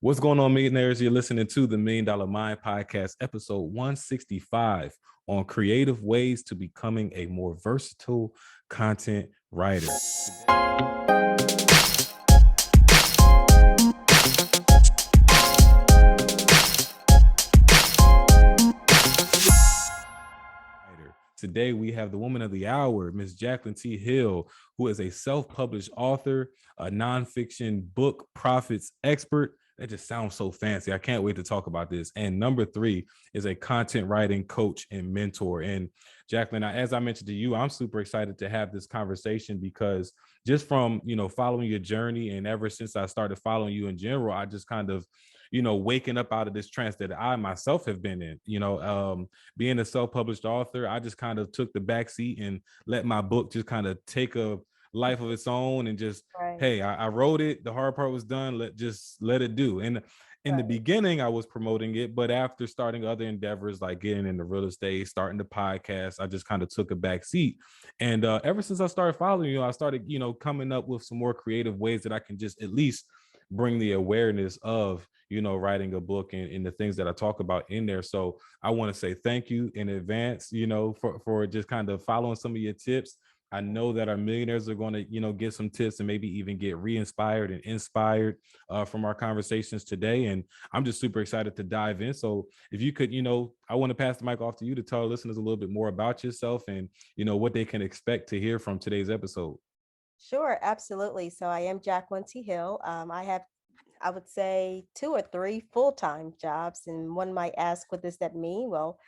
What's going on, millionaires? You're listening to the Million Dollar Mind Podcast, episode 165 on creative ways to becoming a more versatile content writer. Today, we have the woman of the hour, Miss Jacqueline T. Hill, who is a self-published author, a nonfiction book profits expert. That just sounds so fancy. I can't wait to talk about this. And number 3 is a content writing coach and mentor. And Jacqueline, as I mentioned to you, I'm super excited to have this conversation because just from, following your journey and ever since I started following you in general, I just kind of, waking up out of this trance that I myself have been in, being a self-published author, I just kind of took the back seat and let my book just kind of take a life of its own and just, Right. hey, I wrote it. The hard part was done. Let it do. And in the beginning, I was promoting it, but after starting other endeavors like getting into real estate, starting the podcast, I just kind of took a back seat. And ever since I started following you, I started, coming up with some more creative ways that I can just at least bring the awareness of writing a book and the things that I talk about in there. So I want to say thank you in advance, for just kind of following some of your tips. I know that our millionaires are going to, get some tips and maybe even get re-inspired and inspired from our conversations today. And I'm just super excited to dive in. So if you could, I want to pass the mic off to you to tell our listeners a little bit more about yourself and, what they can expect to hear from today's episode. Sure, absolutely. So I am Jacqueline T. Hill. I would say 2 or 3 full-time jobs, and one might ask, what does that mean? Well,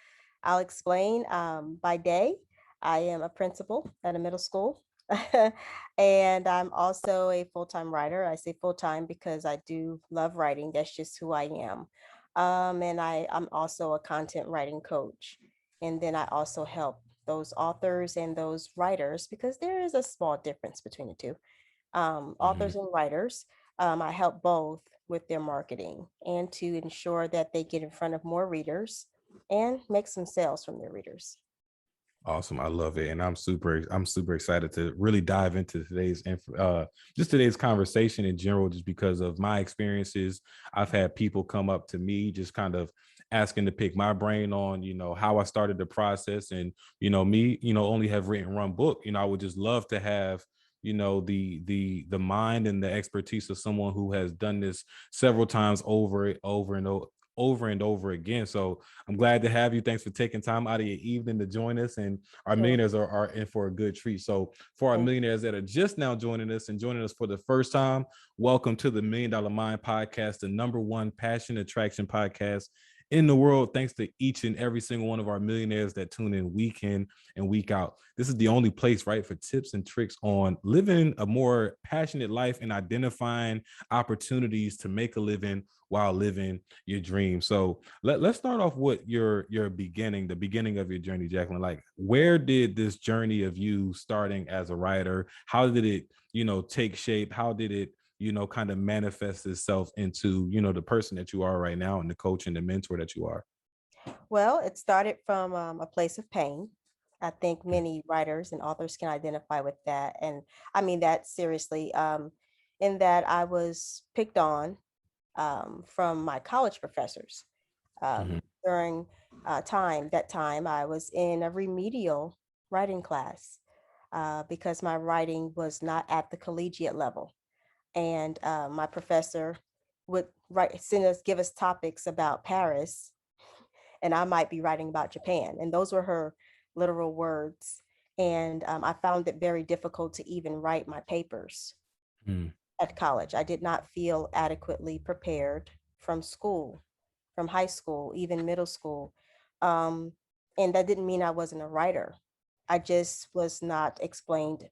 I'll explain. By day, I am a principal at a middle school, and I'm also a full-time writer. I say full-time because I do love writing. That's just who I am. I'm also a content writing coach, and then I also help those authors and those writers because there is a small difference between the two. Mhm. Authors and writers. I help both with their marketing and to ensure that they get in front of more readers and make some sales from their readers. Awesome. I love it. And I'm super excited to really dive into just today's conversation in general, just because of my experiences. I've had people come up to me just kind of asking to pick my brain on, how I started the process. And, me, only have written one book. I would just love to have the mind and the expertise of someone who has done this several times over and over again. So I'm glad to have you. Thanks for taking time out of your evening to join us. And our Sure. millionaires are in for a good treat. So for our Thank millionaires that are just now joining us and joining us for the first time, welcome to the Million Dollar Mind Podcast, the #1 passion attraction podcast in the world. Thanks to each and every single one of our millionaires that tune in week in and week out. This is the only place, right, for tips and tricks on living a more passionate life and identifying opportunities to make a living while living your dream. So let's start off with the beginning of your journey, Jacqueline. Like, where did this journey of you starting as a writer, how did it, take shape? How did it, kind of manifest itself into, the person that you are right now and the coach and the mentor that you are? Well, it started from a place of pain. I think many writers and authors can identify with that. And I mean that seriously, in that I was picked on from my college professors. Mhm. During that time, I was in a remedial writing class because my writing was not at the collegiate level. And my professor would give us topics about Paris, and I might be writing about Japan. And those were her literal words. And I found it very difficult to even write my papers Mm. at college. I did not feel adequately prepared from school, from high school, even middle school. Um, and that didn't mean I wasn't a writer. I just was not explained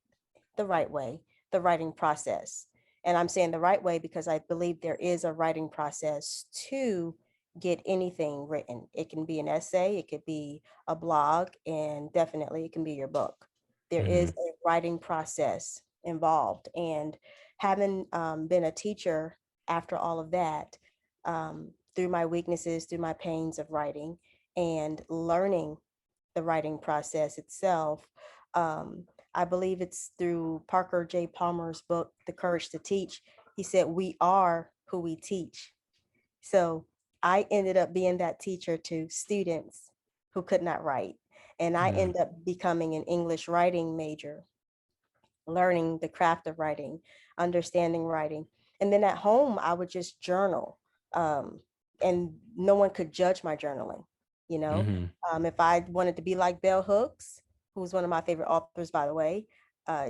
the right way, the writing process. And I'm saying the right way because I believe there is a writing process to get anything written. It can be an essay, it could be a blog, and definitely it can be your book. There is Mhm. a writing process involved. And having been a teacher after all of that, through my weaknesses, through my pains of writing, and learning the writing process itself, um, I believe it's through Parker J. Palmer's book, The Courage to Teach. He said, "We are who we teach." So I ended up being that teacher to students who could not write. And I Mm, ended up becoming an English writing major, learning the craft of writing, understanding writing. And then at home, I would just journal. Um, and no one could judge my journaling. You know, mhm, if I wanted to be like Bell Hooks, who's one of my favorite authors, by the way,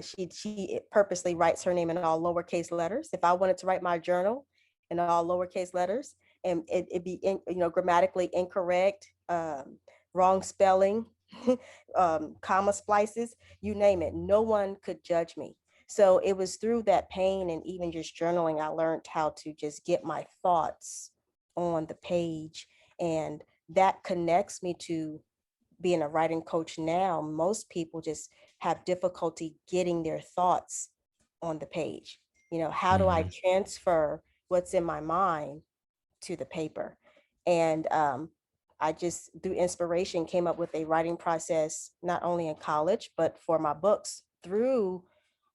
she purposely writes her name in all lowercase letters. If I wanted to write my journal in all lowercase letters, and it be grammatically incorrect, wrong spelling, comma splices, you name it, no one could judge me. So it was through that pain and even just journaling, I learned how to just get my thoughts on the page. And that connects me to being a writing coach now. Most people just have difficulty getting their thoughts on the page. How do I mhm. transfer what's in my mind to the paper? And I just, through inspiration, came up with a writing process, not only in college, but for my books through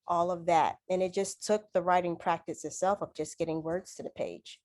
all of that. And it just took the writing practice itself of just getting words to the page.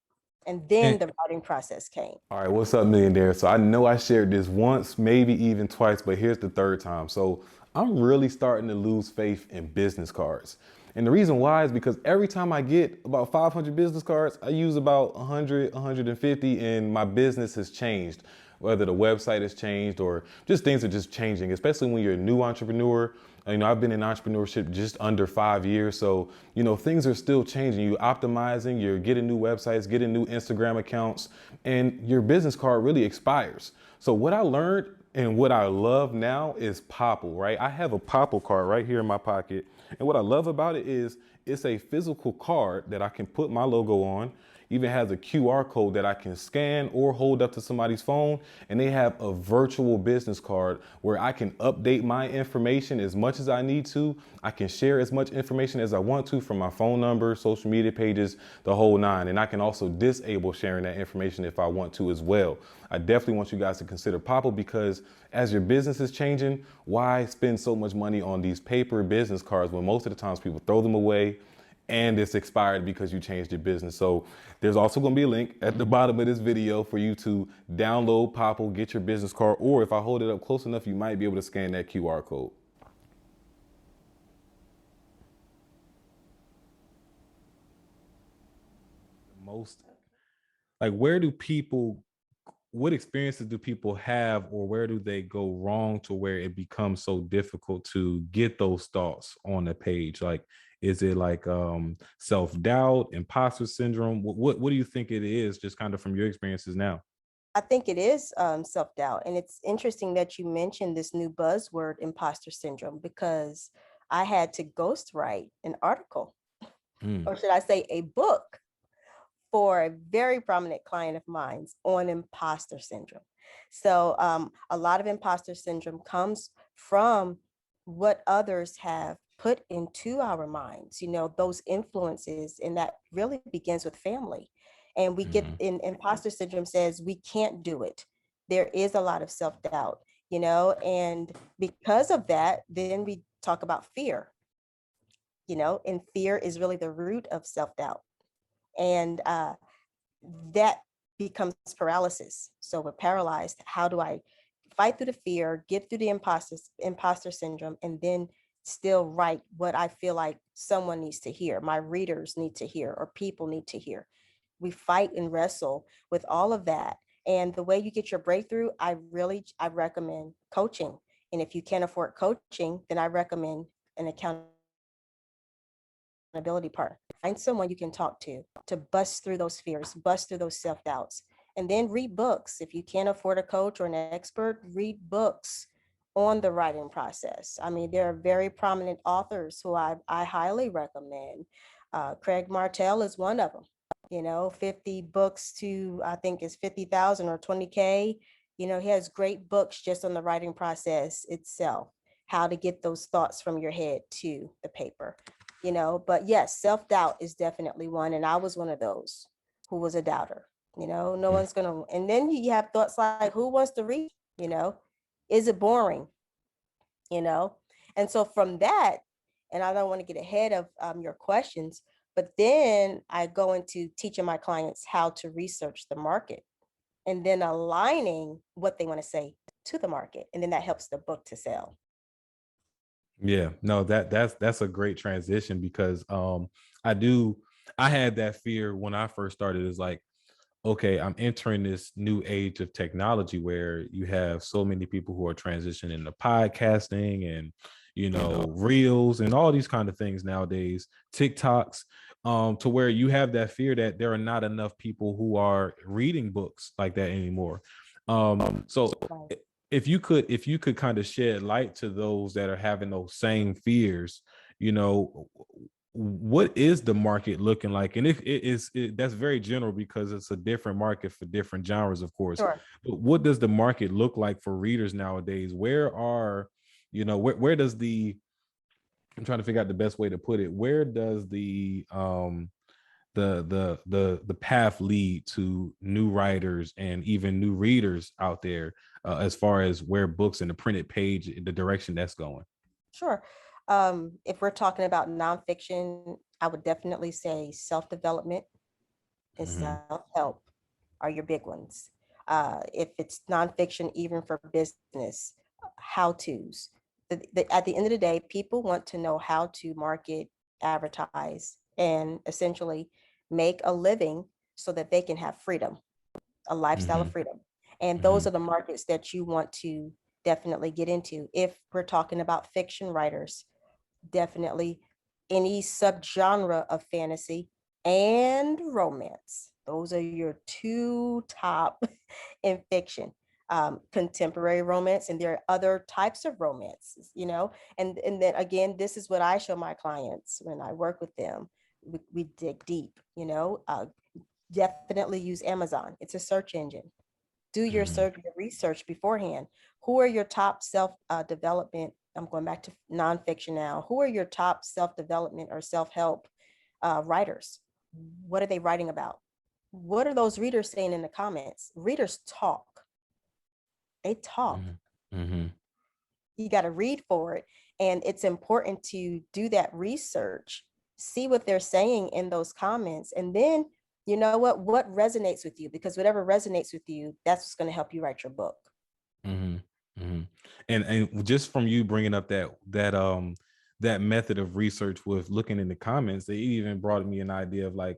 And then And the writing process came. all right, what's up, millionaire? So I know I shared this once, maybe even twice, but here's the third time. So I'm really starting to lose faith in business cards. And the reason why is because every time I get about 500 business cards, I use about 100, 150, and my business has changed. Whether the website has changed or just things are just changing, especially when you're a new entrepreneur. I've been in entrepreneurship just under 5 years. So, things are still changing. You're optimizing, you're getting new websites, getting new Instagram accounts, and your business card really expires. So what I learned and what I love now is Popple, right? I have a Popple card right here in my pocket. And what I love about it is it's a physical card that I can put my logo on. Even has a QR code that I can scan or hold up to somebody's phone. And they have a virtual business card where I can update my information as much as I need to. I can share as much information as I want to from my phone number, social media pages, the whole nine. And I can also disable sharing that information if I want to as well. I definitely want you guys to consider Popple because as your business is changing, why spend so much money on these paper business cards when most of the times people throw them away and it's expired because you changed your business? So there's also going to be a link at the bottom of this video for you to download Popple, get your business card, or if I hold it up close enough, you might be able to scan that QR code. Most like where do people what experiences do people have or where do they go wrong to where it becomes so difficult to get those thoughts on the page? Like, is it like self-doubt, imposter syndrome? What do you think it is, just kind of from your experiences now? I think it is self-doubt. And it's interesting that you mentioned this new buzzword, imposter syndrome, because I had to ghostwrite an article, Mm, or should I say a book, for a very prominent client of mine's on imposter syndrome. So a lot of imposter syndrome comes from what others have put into our minds, those influences, and that really begins with family. And we get mm, in imposter syndrome says we can't do it. There is a lot of self-doubt, and because of that, then we talk about fear, and fear is really the root of self-doubt. And that becomes paralysis. So we're paralyzed. How do I fight through the fear, get through the imposter syndrome, and then still write what I feel like someone needs to hear, my readers need to hear, or people need to hear? We fight and wrestle with all of that. And the way you get your breakthrough, I recommend coaching. And if you can't afford coaching, then I recommend an accountability partner. Find someone you can talk to bust through those fears, bust through those self doubts, and then read books. If you can't afford a coach or an expert, read books on the writing process. I mean, there are very prominent authors who I highly recommend. Craig Martell is one of them. 50 books to, I think it's 50,000 or 20K. He has great books just on the writing process itself, how to get those thoughts from your head to the paper. But yes, self-doubt is definitely one. And I was one of those who was a doubter. No mm. one's gonna, and then you have thoughts like, who wants to read? you know is it boring? you know and so from that, and I don't want to get ahead of your questions, But then I go into teaching my clients how to research the market and then aligning what they want to say to the market. And then that helps the book to sell. Yeah, no, that's a great transition because I do I had that fear when I first started. Is like, okay, I'm entering this new age of technology where you have so many people who are transitioning to podcasting and, reels and all these kind of things nowadays, TikToks, to where you have that fear that there are not enough people who are reading books like that anymore. So Right. if you could kind of shed light to those that are having those same fears, you know, what is the market looking like? And if that's very general because it's a different market for different genres, of course. Sure. But what does the market look like for readers nowadays? Where does the I'm trying to figure out the best way to put it. Where does the path lead to new writers and even new readers out there, as far as where books and the printed page, the direction that's going? Sure. If we're talking about nonfiction, I would definitely say self-development and Hmm. self-help are your big ones. If it's nonfiction, even for business, how-tos. At the end of the day, people want to know how to market, advertise, and essentially make a living so that they can have freedom, a lifestyle of Hmm. freedom. And those Hmm. are the markets that you want to definitely get into. If we're talking about fiction writers, definitely any subgenre of fantasy and romance. Those are your two top in fiction. Contemporary romance, and there are other types of romances, and then again, this is what I show my clients when I work with them. We dig deep, definitely use Amazon. It's a search engine. Do your Hmm. search, your research beforehand. Who are your top self development? I'm going back to nonfiction now. Who are your top self development or self help writers? What are they writing about? What are those readers saying in the comments? Readers talk. They talk. Hmm. Hmm. You got to read for it, and it's important to do that research, see what they're saying in those comments, and then you know what resonates with you, because whatever resonates with you, that's what's going to help you write your book. Hmm. Hmm. And just from you bringing up that method of research with looking in the comments, they even brought me an idea of like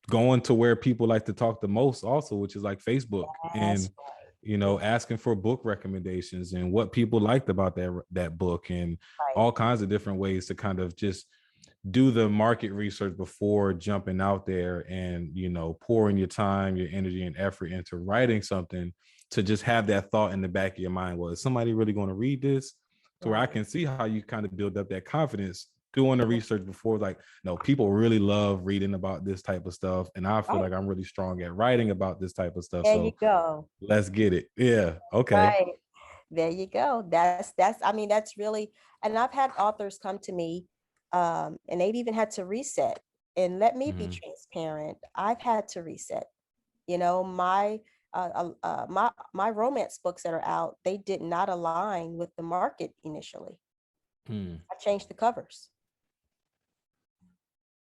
going to where people like to talk the most also, which is like Facebook, That's and right. Yeah, asking for book recommendations and what people liked about that book, and right. all kinds of different ways to kind of just do the market research before jumping out there and pouring your time, your energy and effort into writing something, to just have that thought in the back of your mind, well, is somebody really going to read this? To where I Right. can see how you kind of build up that confidence doing the research before, like, no, people really love reading about this type of stuff, and I feel Right. like I'm really strong at writing about this type of stuff, There you so go. let's get it. Yeah, okay. Right. There you go. That's I mean, that's really, and I've had authors come to me, and they've even had to reset. And let me be Hmm. transparent. I've had to reset. My romance books that are out, they did not align with the market initially. Hmm. I changed the covers.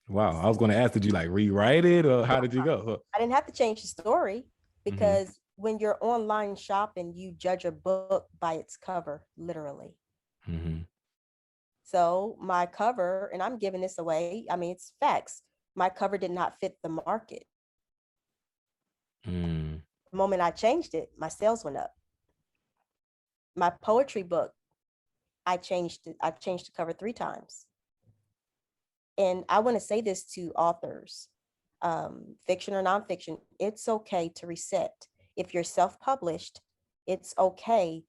Wow, I was going to ask, did you like rewrite it or how did you go? I didn't have to change the story, Hmm. because when you're online shopping, you judge a book by its cover, literally. Hmm. So my cover, and I'm giving this away, I mean, it's facts. My cover did not fit the market. Hmm. The moment I changed it, my sales went up. My poetry book, I changed the cover 3 times. And I want to say this to authors, fiction or nonfiction, it's okay to reset. If you're self-published, it's okay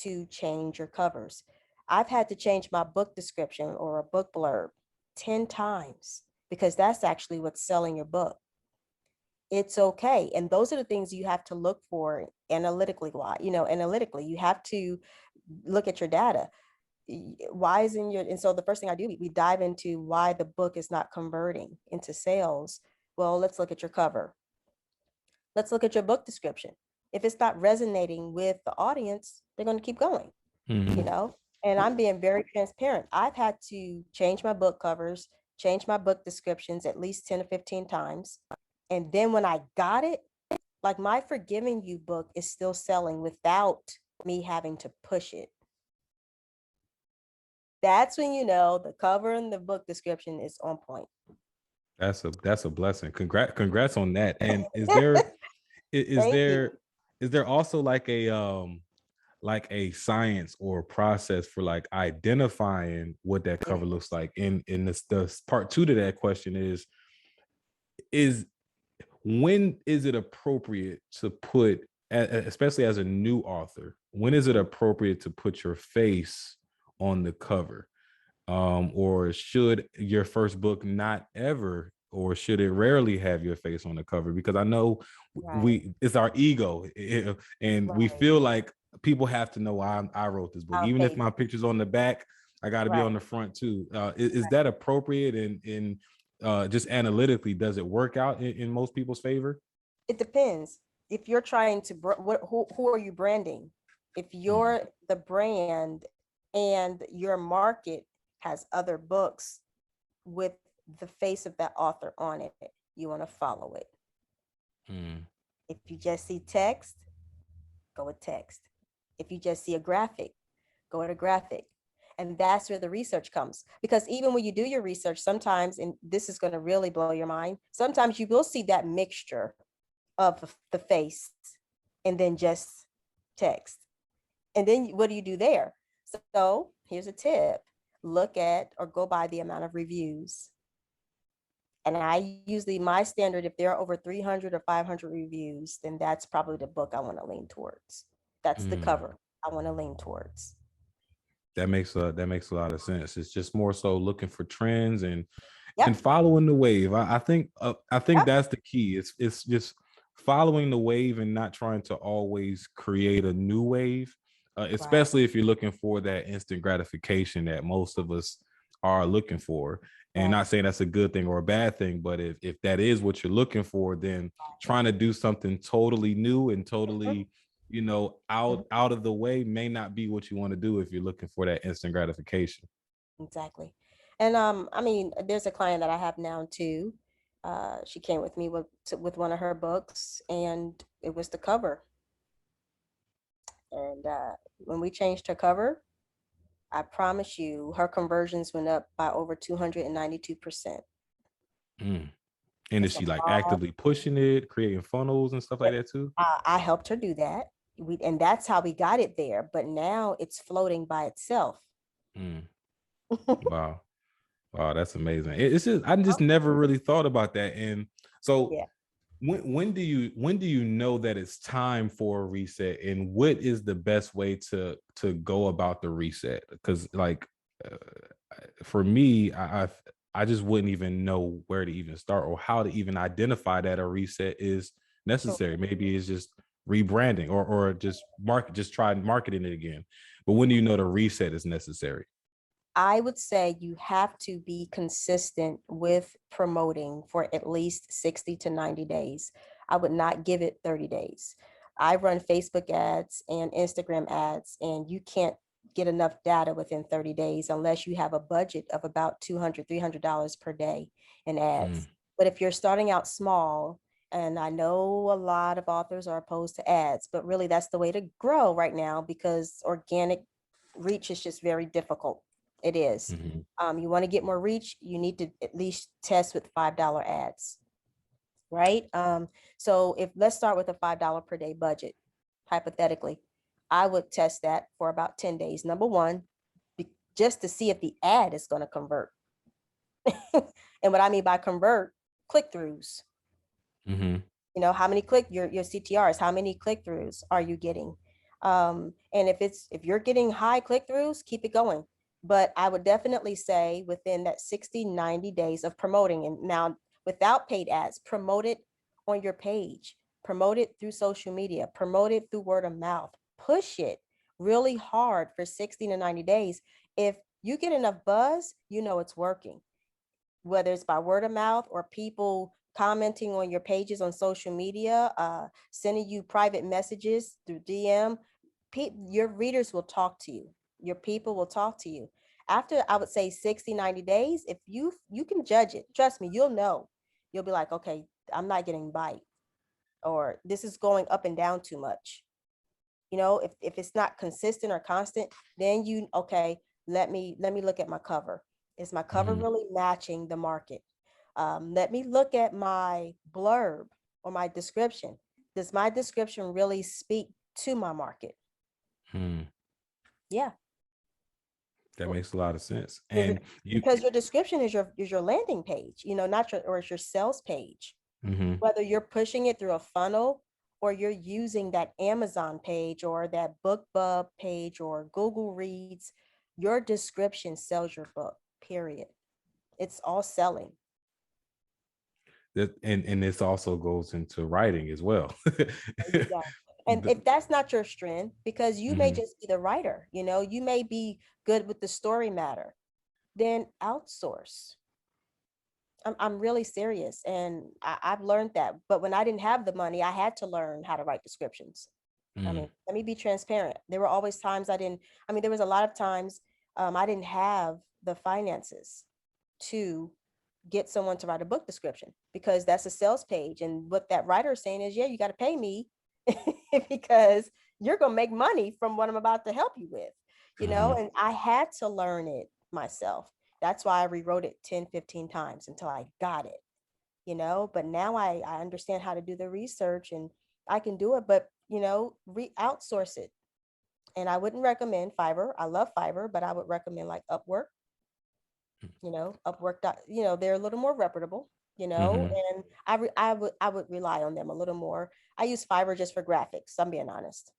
to change your covers. I've had to change my book description or a book blurb 10 times, because that's actually what's selling your book. It's okay. And those are the things you have to look for analytically. Analytically, you have to look at your data. Why isn't your, and so the first thing I do, we dive into why the book is not converting into sales. Well, let's look at your cover. Let's look at your book description. If it's not resonating with the audience, they're going to keep going, you Hmm. know? And I'm being very transparent. I've had to change my book covers changed my book descriptions at least 10 or 15 times. And then when I got it, like my Forgiving You book is still selling without me having to push it. That's when you know the cover and the book description is on point. That's a blessing. Congrats on that. And is there is Thank you. there is there also like a science or process for like identifying what that It cover looks is. like? In this the part two to that question is when is it appropriate to put, especially as a new author, when is it appropriate to put your face on the cover? Or should your first book not ever, or should it rarely have your face on the cover? Because I know Right. we it's our ego, and we Right. feel like people have to know I wrote this book, I'll even if pay. my picture's on the back. I got to be Right. on the front too. Is that appropriate? And just analytically, does it work out in most people's favor? It depends. If you're trying to, who are you branding? If Mm, you're the brand and your market has other books with the face of that author on it, you want to follow it. mm, If you just see text, go with text. If you just see a graphic, go with a graphic. And that's where the research comes. Because even when you do your research, sometimes, and this is going to really blow your mind, sometimes you will see that mixture of the face and then just text. And then what do you do there? So here's a tip: look at or go by the amount of reviews. And I usually, my standard, if there are over 300 or 500 reviews, then that's probably the book I want to lean towards. That's the mm. cover I want to lean towards. That makes a lot of sense. It's just more so looking for trends and Yep. following the wave. I think Yep. that's the key. It's just following the wave and not trying to always create a new wave, Right. especially if you're looking for that instant gratification that most of us are looking for. And not Exactly. saying that's a good thing or a bad thing, but if that is what you're looking for, then trying to do something totally new and totally, Mhm. out of the way may not be what you want to do if you're looking for that instant gratification. Exactly. And I mean, there's a client that I have now too. She came with me with one of her books, and it was the cover. And when we changed her cover, I promise you, her conversions went up by over 292%. Mm. And is It's a she like hard. actively pushing it, creating funnels and stuff like Yep. that too? I helped her do that. And that's how we got it there. But now it's floating by itself. Mm. Wow. Wow, that's amazing. It's just I just never really thought about that. And so Yeah. when do you know that it's time for a reset, and what is the best way to go about the reset? Because like uh, for me, I just wouldn't even know where to even start or how to even identify that a reset is necessary. Maybe it's just rebranding or just try marketing it again. But when do you know the reset is necessary? I would say you have to be consistent with promoting for at least 60 to 90 days. I would not give it 30 days. I run Facebook ads and Instagram ads, and you can't get enough data within 30 days unless you have a budget of about $200, $300 per day in Mm, ads. But if you're starting out small, and I know a lot of authors are opposed to ads, but really that's the way to grow right now because organic reach is just very difficult. It is. mhm, You want to get more reach, you need to at least test with $5 ads, right? So if let's start with a $5 per day budget, hypothetically, I would test that for about 10 days. Number one, just to see if the ad is going to convert. And what I mean by convert, click-throughs. mhm, How many your CTRs, how many click-throughs are you getting? And if you're getting high click-throughs, keep it going. But I would definitely say within that 60, 90 days of promoting, and now without paid ads, promote it on your page, promote it through social media, promote it through word of mouth, push it really hard for 60 to 90 days. If you get enough buzz, you know it's working, whether it's by word of mouth or people commenting on your pages on social media, sending you private messages through DM. Your readers will talk to you. Your people will talk to you. After, I would say 60, 90 days, if you can judge it, trust me, you'll know. You'll be like, okay, I'm not getting bite, or this is going up and down too much. If it's not consistent or constant, then okay, let me look at my cover. Is my cover Mhm. really matching the market? Let me look at my blurb or my description. Does my description really speak to my market? Hmm. Yeah. That makes a lot of sense. Is And it you, because your description is your landing page, not your, or it's your sales page. mhm. Whether you're pushing it through a funnel, or you're using that Amazon page or that BookBub page or Google Reads, your description sells your book, period. It's all selling. And this also goes into writing as well. There you go. And The- if that's not your strength, because you may mhm. just be the writer, you may be good with the story matter, then outsource. I'm really serious. And I've learned that. But when I didn't have the money, I had to learn how to write descriptions. I Mm. mean, let me be transparent. There were always times there was a lot of times I didn't have the finances to get someone to write a book description, because that's a sales page. And what that writer is saying is, yeah, you got to pay me because you're going to make money from what I'm about to help you with, Mhm. and I had to learn it myself. That's why I rewrote it 10, 15 times until I got it, but now I understand how to do the research, and I can do it, but outsource it. And I wouldn't recommend Fiverr. I love Fiverr, but I would recommend like Upwork. Upwork. They're a little more reputable. Mhm. And I would rely on them a little more. I use Fiverr just for graphics. I'm being honest.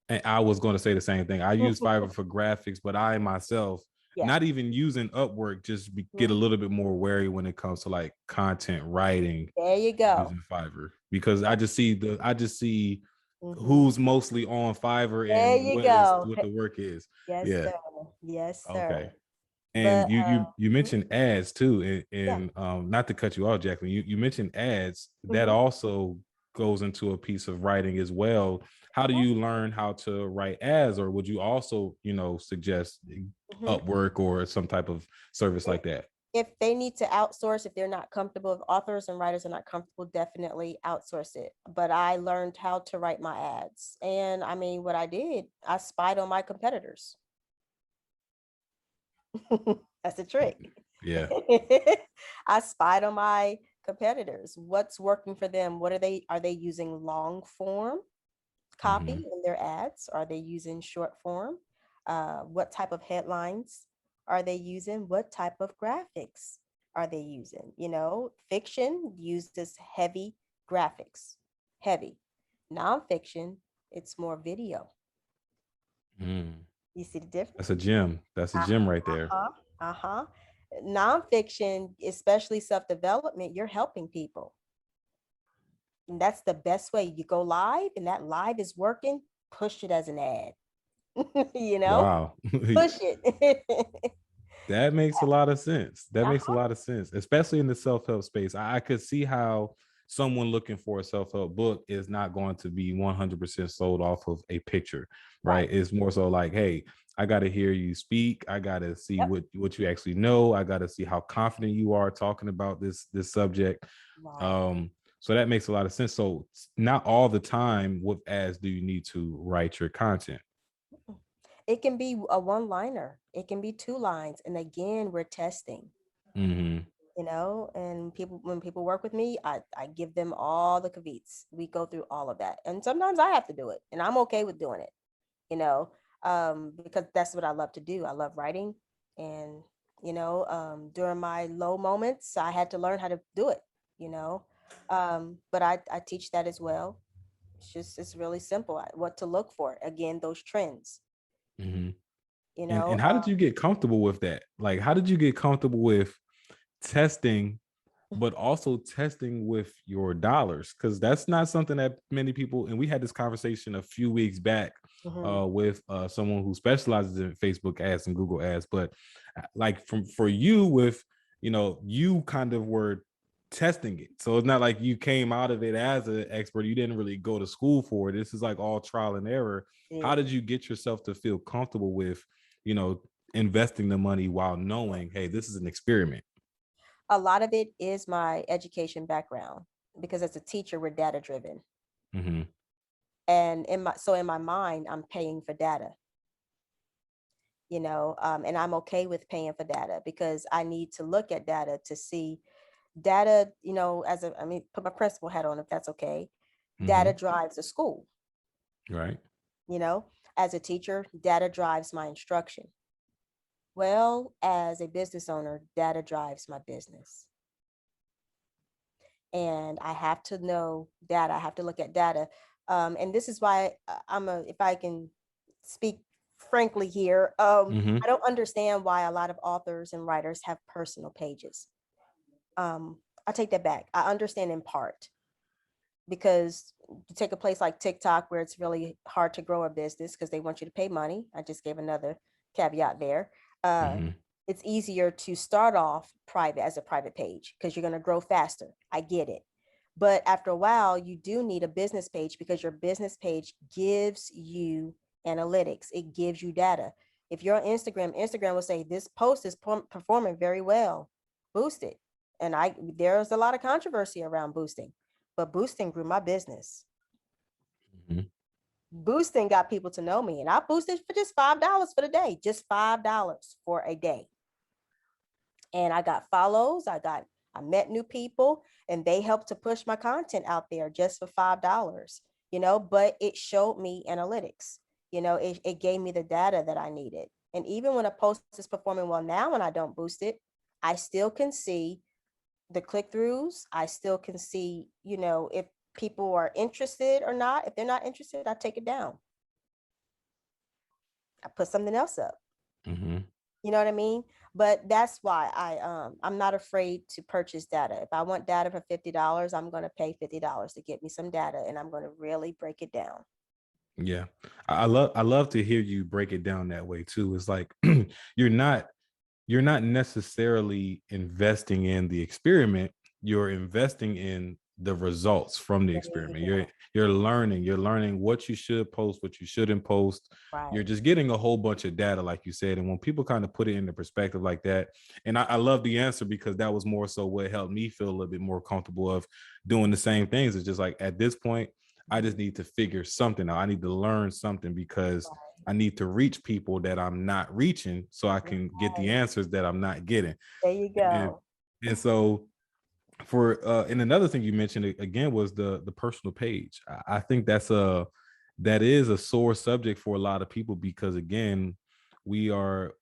And I was going to say the same thing. I use Fiverr for graphics, but I myself, Yeah. not even using Upwork, just get a Mhm. little bit more wary when it comes to like content writing There you go. using Fiverr, because Yeah. I just see Hmm. who's mostly on Fiverr There and you go. what the work is. Yes, Yeah. sir. Yes, Okay. sir. And But you mhm, mentioned ads too, and, yeah. not to cut you off, Jacqueline. You mentioned ads. That Hmm. also goes into a piece of writing as well. How do you learn how to write ads, or would you also, suggest Hmm. Upwork or some type of service like that? If they need to outsource, if they're not comfortable, if authors and writers are not comfortable, definitely outsource it. But I learned how to write my ads. And I mean, what I did, I spied on my competitors. That's a trick. Yeah. I spied on my competitors. What's working for them? Are they using long form copy Hmm. in their ads? Are they using short form? What type of headlines are they using? What type of graphics are they using? Fiction uses heavy graphics, heavy. Nonfiction, it's more video. Mm. You see the difference? That's a gem. That's a gem right there. Uh-huh. Uh-huh. Nonfiction, especially self-development, you're helping people. And that's the best way. You go live and that live is working, push it as an ad. you know, Wow. push it. That makes a lot of sense. That makes a Uh-huh. lot of sense, especially in the self-help space. I could see how someone looking for a self-help book is not going to be 100% sold off of a picture, Right. right? It's more so like, hey, I got to hear you speak. I got to see Yep. what you actually know. I got to see how confident you are talking about this subject. Right. Um, so that makes a lot of sense. So not all the time with ads do you need to write your content. It can be a one liner, it can be two lines. And again, we're testing. Hmm. And when people work with me, I give them all the caveats. We go through all of that. And sometimes I have to do it, and I'm okay with doing it, because that's what I love to do. I love writing. And, during my low moments, I had to learn how to do it, you know. But I teach that as well. It's really simple. What to look for. Again, those trends, Hmm. you And know. how did you get comfortable with that? Like, how did you get comfortable with testing, but also testing with your dollars? Because that's not something that many people, and we had this conversation a few weeks back Mhm. with someone who specializes in Facebook ads and Google ads. But like for you with, you kind of were testing it. So it's not like you came out of it as an expert. You didn't really go to school for it. This is like all trial and error. How Yeah. did you get yourself to feel comfortable with, you know, investing the money while knowing, hey, this is an experiment? A lot of it is my education background because as a teacher, we're data driven. Hmm. And in my mind, I'm paying for data, and I'm okay with paying for data because I need to look at data to see data, put my principal hat on if that's okay. Data Hmm. drives a school, Right. you know, as a teacher, data drives my instruction. Well, as a business owner, data drives my business. And I have to know data. I have to look at data. And this is why if I can speak frankly here, Hmm. I don't understand why a lot of authors and writers have personal pages. I take that back. I understand in part because you take a place like TikTok where it's really hard to grow a business because they want you to pay money. I just gave another caveat there. Uh, Hmm. it's easier to start off private as a private page because you're going to grow faster. I get it. But after a while, you do need a business page because your business page gives you analytics, it gives you data. If you're on Instagram, Instagram will say this post is performing very well, boost it. And there's a lot of controversy around boosting, but boosting grew my business. Hmm. Boosting got people to know me, and I boosted for just $5 for the day, just $5 for a day. And I got follows. I met new people, and they helped to push my content out there just for $5. But it showed me analytics. It gave me the data that I needed. And even when a post is performing well now, when I don't boost it, I still can see the click-throughs. I still can see, if people are interested or not. If they're not interested, I take it down. I put something else up. Hmm. You know what I mean? But that's why I'm not afraid to purchase data. If I want data for $50, I'm going to pay $50 to get me some data, and I'm going to really break it down. Yeah. I love to hear you break it down that way too. It's like you're not you're not necessarily investing in the experiment, you're investing in the results from the There you experiment. you're go. you're learning you're learning what you should post, what you shouldn't post. You're Right. just getting a whole bunch of data, like you said. And when people kind of put it into perspective like that, and I love the answer because that was more so what helped me feel a little bit more comfortable of doing the same things. It's just like at this point I Mhm. just need to figure something out. I need to learn something because I need to reach people that I'm not reaching so I can get the Right. answers that I'm not getting. There you And go. and so for and another thing you mentioned again was the personal page. I think that is a sore subject for a lot of people because again,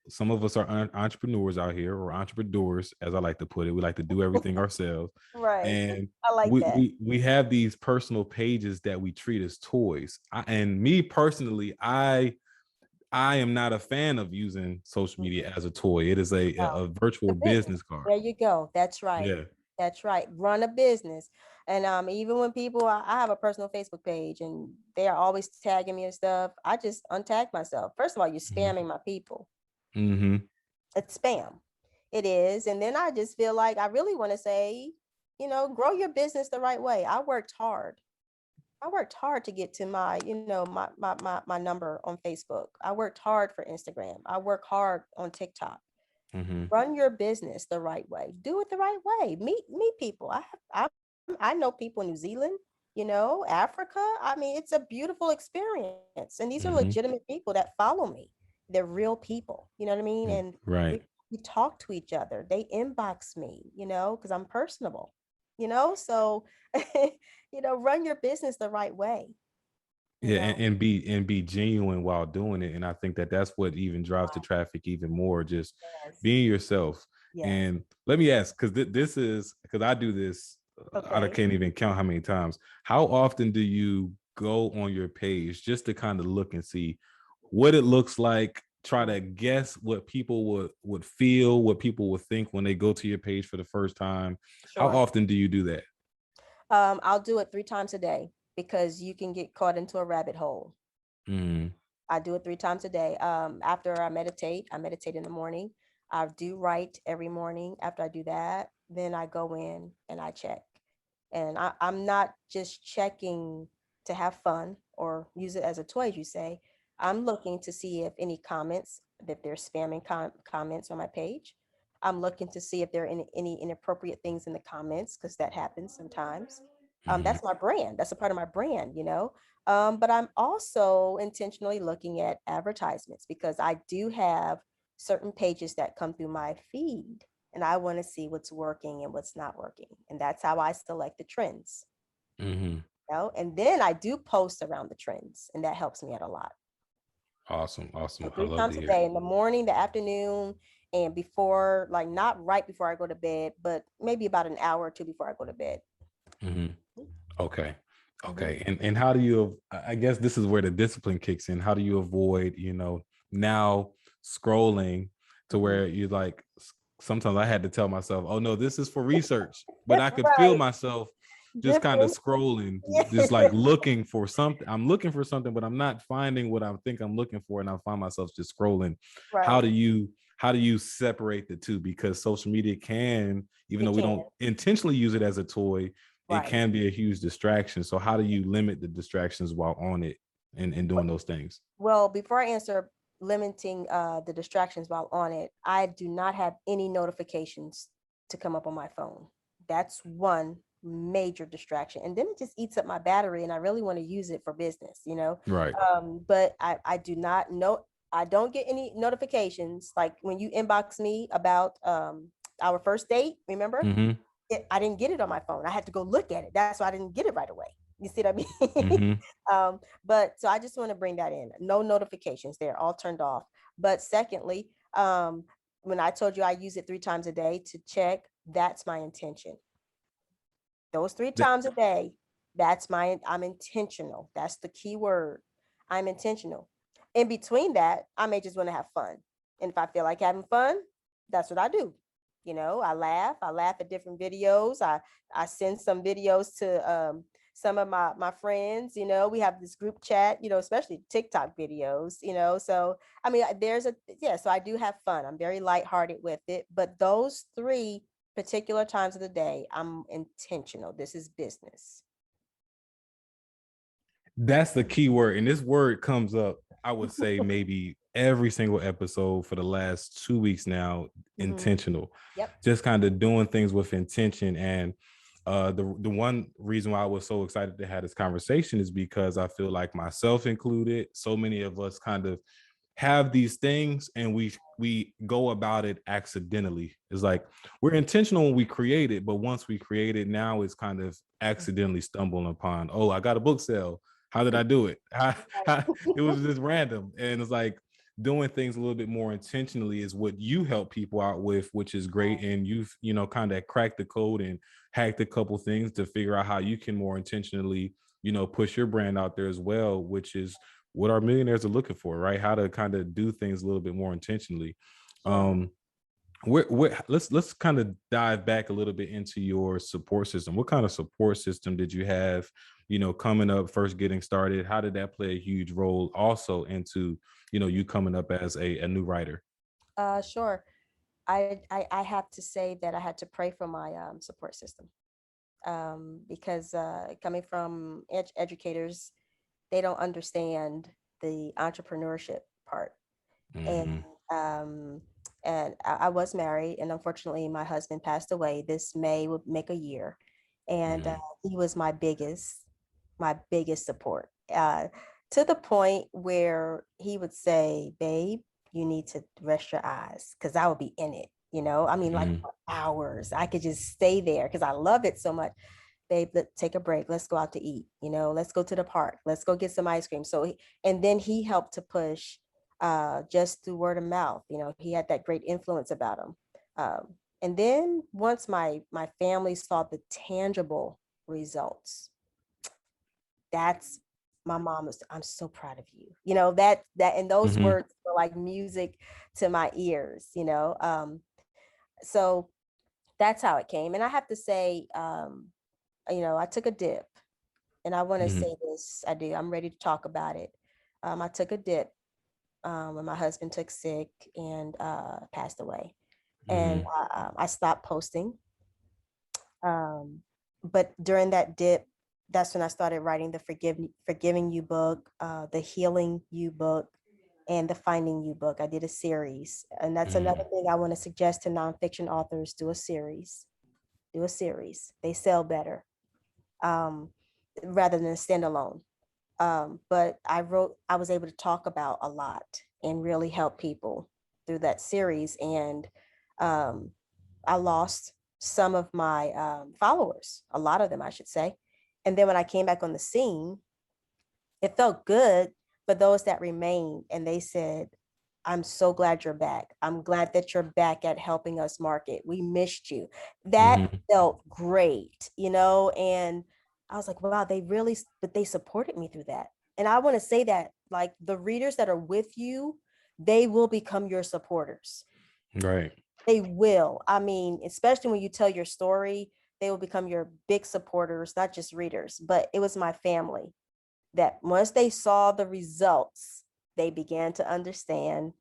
some of us are entrepreneurs out here, or entrepreneurs as I like to put it. We like to do everything ourselves. Right. And I like that. we have these personal pages that we treat as toys. And me personally, I am not a fan of using social media Mhm. as a toy. It is No, a it's virtual a business. business card. There you go. That's right. Yeah. That's right. Run a business. And even when I have a personal Facebook page and they are always tagging me and stuff, I just untag myself. First of all, you're Hmm. spamming my people. Hmm. It's spam. It is. And then I just feel like I really want to say, grow your business the right way. I worked hard. I worked hard to get to my, my number on Facebook. I worked hard for Instagram. I work hard on TikTok. Hmm. Run your business the right way. Do it the right way. Meet people. I know people in New Zealand, Africa. I mean, it's a beautiful experience. And these are Hmm. legitimate people that follow me. They're real people. You know what I mean? And Right. we talk to each other. They inbox me, because I'm personable, so run your business the right way, you Yeah, know. and be genuine while doing it. And I think that that's what even drives the traffic even more. Just Yes. being yourself. Yes. And let me ask, because this is because I do this. I Okay. can't even count how many times. How often do you go on your page just to kind of look and see what it looks like? Try Mm, to guess what people would feel, what people would think when they go to your page for the first time. How sure. often do you do that? I'll do it 3 times a day because you can get caught into a rabbit hole. Mm, I do it 3 times a day. After I meditate in the morning. I do write every morning. After I do that, then I go in and I check. And I'm not just checking to have fun or use it as a toy, as you say. I'm looking to see if any comments if there's spamming comments on my page. I'm looking to see if there are any inappropriate things in the comments, because that happens sometimes. Hmm. That's my brand. That's a part of my brand, you know. But I'm also intentionally looking at advertisements, because I do have certain pages that come through my feed, and I want to see what's working and what's not working. And that's how I select the trends, Hmm. you know. And then I do post around the trends, and that helps me out a lot. Awesome, So awesome. I three love to times a hear. day, in the morning, the afternoon, and before, like not right before I go to bed, but maybe about an hour or two before I go to bed. Hmm. Okay. Mhm. Okay. And how do you, I guess this is where the discipline kicks in. How do you avoid, now scrolling to Mhm. where you like, sometimes I had to tell myself, oh no, this is for research, but I could feel Right. myself just kind of Drifting. scrolling, Yeah. just like looking for something. I'm looking for something, but I'm not finding what I think I'm looking for. And I find myself just scrolling. How Right. do you, how do you separate the two? Because social media can, even though It we can. don't intentionally use it as a toy, it Right. can be a huge distraction. So how do you limit the distractions while on it and doing those things? Well, before I answer limiting the distractions while on it, I do not have any notifications to come up on my phone. That's one major distraction. And then it just eats up my battery, and I really want to use it for business, you know. Right. But I do not know, I don't get any notifications. Like when you inbox me about our first date, remember? Mm-hmm. I didn't get it on my phone. I had to go look at it. That's why I didn't get it right away. You see what I mean? Mm-hmm. But so I just want to bring that in. No notifications, they're all turned off. But secondly, when I told you I use it 3 times a day to check, that's my intention. Those three That, times a day, I'm intentional. That's the key word. I'm intentional. In between that, I may just want to have fun. And if I feel like having fun, that's what I do. You know, I laugh at different videos. I send some videos to some of my friends. You know, we have this group chat, you know, especially TikTok videos, you know. So I mean, yeah, so I do have fun. I'm very lighthearted with it. But those three particular times of the day, I'm intentional. This is business. that's the key word. And this word comes up, I would say maybe every single episode for the last 2 weeks now, Mhm. intentional. Yep. Just kind of doing things with intention. And the one reason why I was so excited to have this conversation is because I feel like myself included, so many of us kind of have these things and we go about it accidentally. It's like we're intentional when we create it, but once we create it, now it's kind of accidentally stumbling upon, oh, I got a book sale. How did I do it? It was just random. And it's like doing things a little bit more intentionally is what you help people out with, which is great. And you've, kind of cracked the code and hacked a couple things to figure out how you can more intentionally, push your brand out there as well, which is what our millionaires are looking for, right? How to kind of do things a little bit more intentionally. Sure. Um, let's kind of dive back a little bit into your support system. What kind of support system did you have, coming up, first getting started? How did that play a huge role also into, you coming up as a new writer? Sure. I have to say that I had to pray for my support system, because coming from educators, they don't understand the entrepreneurship part. And Mm-hmm. um, I was married, and unfortunately, my husband passed away. This May would make a year, and Mm-hmm. he was my biggest support. To the point where he would say, "Babe, you need to rest your eyes," because I would be in it. You know, I mean, like Mm-hmm. for hours. I could just stay there because I love it so much. Babe, take a break. Let's go out to eat. You know, let's go to the park. Let's go get some ice cream. And then he helped to push just through word of mouth. You know, he had that great influence about him. And then once my family saw the tangible results, that's my mom was, I'm so proud of you. You know, that and those Mm-hmm. words were like music to my ears, you know. So that's how it came. And I have to say, you know, I took a dip, and I want to Mm-hmm. say this, I do. I'm ready to talk about it. I took a dip when my husband took sick and passed away, and Mm-hmm. I stopped posting. Um, but during that dip, that's when I started writing the Forgiving You book, the Healing You book. and the Finding You book. I did a series. And that's another Mhm. thing I want to suggest to nonfiction authors: do a series. Do a series. They sell better, um, rather than a standalone. But I was able to talk about a lot and really help people through that series. And um, I lost some of my followers, a lot of them, I should say. And then when I came back on the scene, it felt good. But those that remained, and they said, I'm so glad you're back. I'm glad that you're back at helping us market. We missed you. That Mhm. felt great, you know? And I was like, wow, they really, but they supported me through that. And I want to say that, like, the readers that are with you, they will become your supporters. Right. They will. I mean, especially when you tell your story, they will become your big supporters, not just readers. But it was my family that once they saw the results, they began to understand.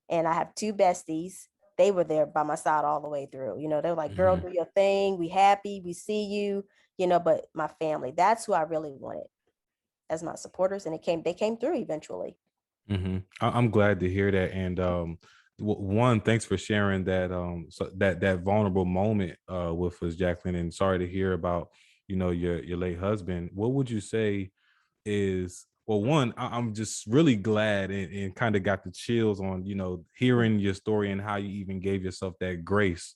And I have two besties. They were there by my side all the way through. You know, they're like, girl, Mhm. do your thing. We happy. We see you, you know, but my family, that's who I really wanted as my supporters. And they came through eventually. I'm glad to hear that. And one, thanks for sharing that that vulnerable moment with us, Jacqueline. And sorry to hear about your late husband. What would you say is, well, one, I'm just really glad and kind of got the chills on hearing your story and how you even gave yourself that grace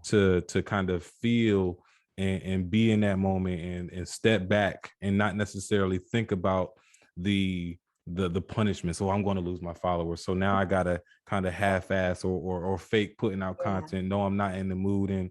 to kind of feel and be in that moment and step back and not necessarily think about the the punishment. So I'm going to lose my followers, so now I gotta kind of half-ass or fake putting out Yeah. content. No, I'm not in the mood. And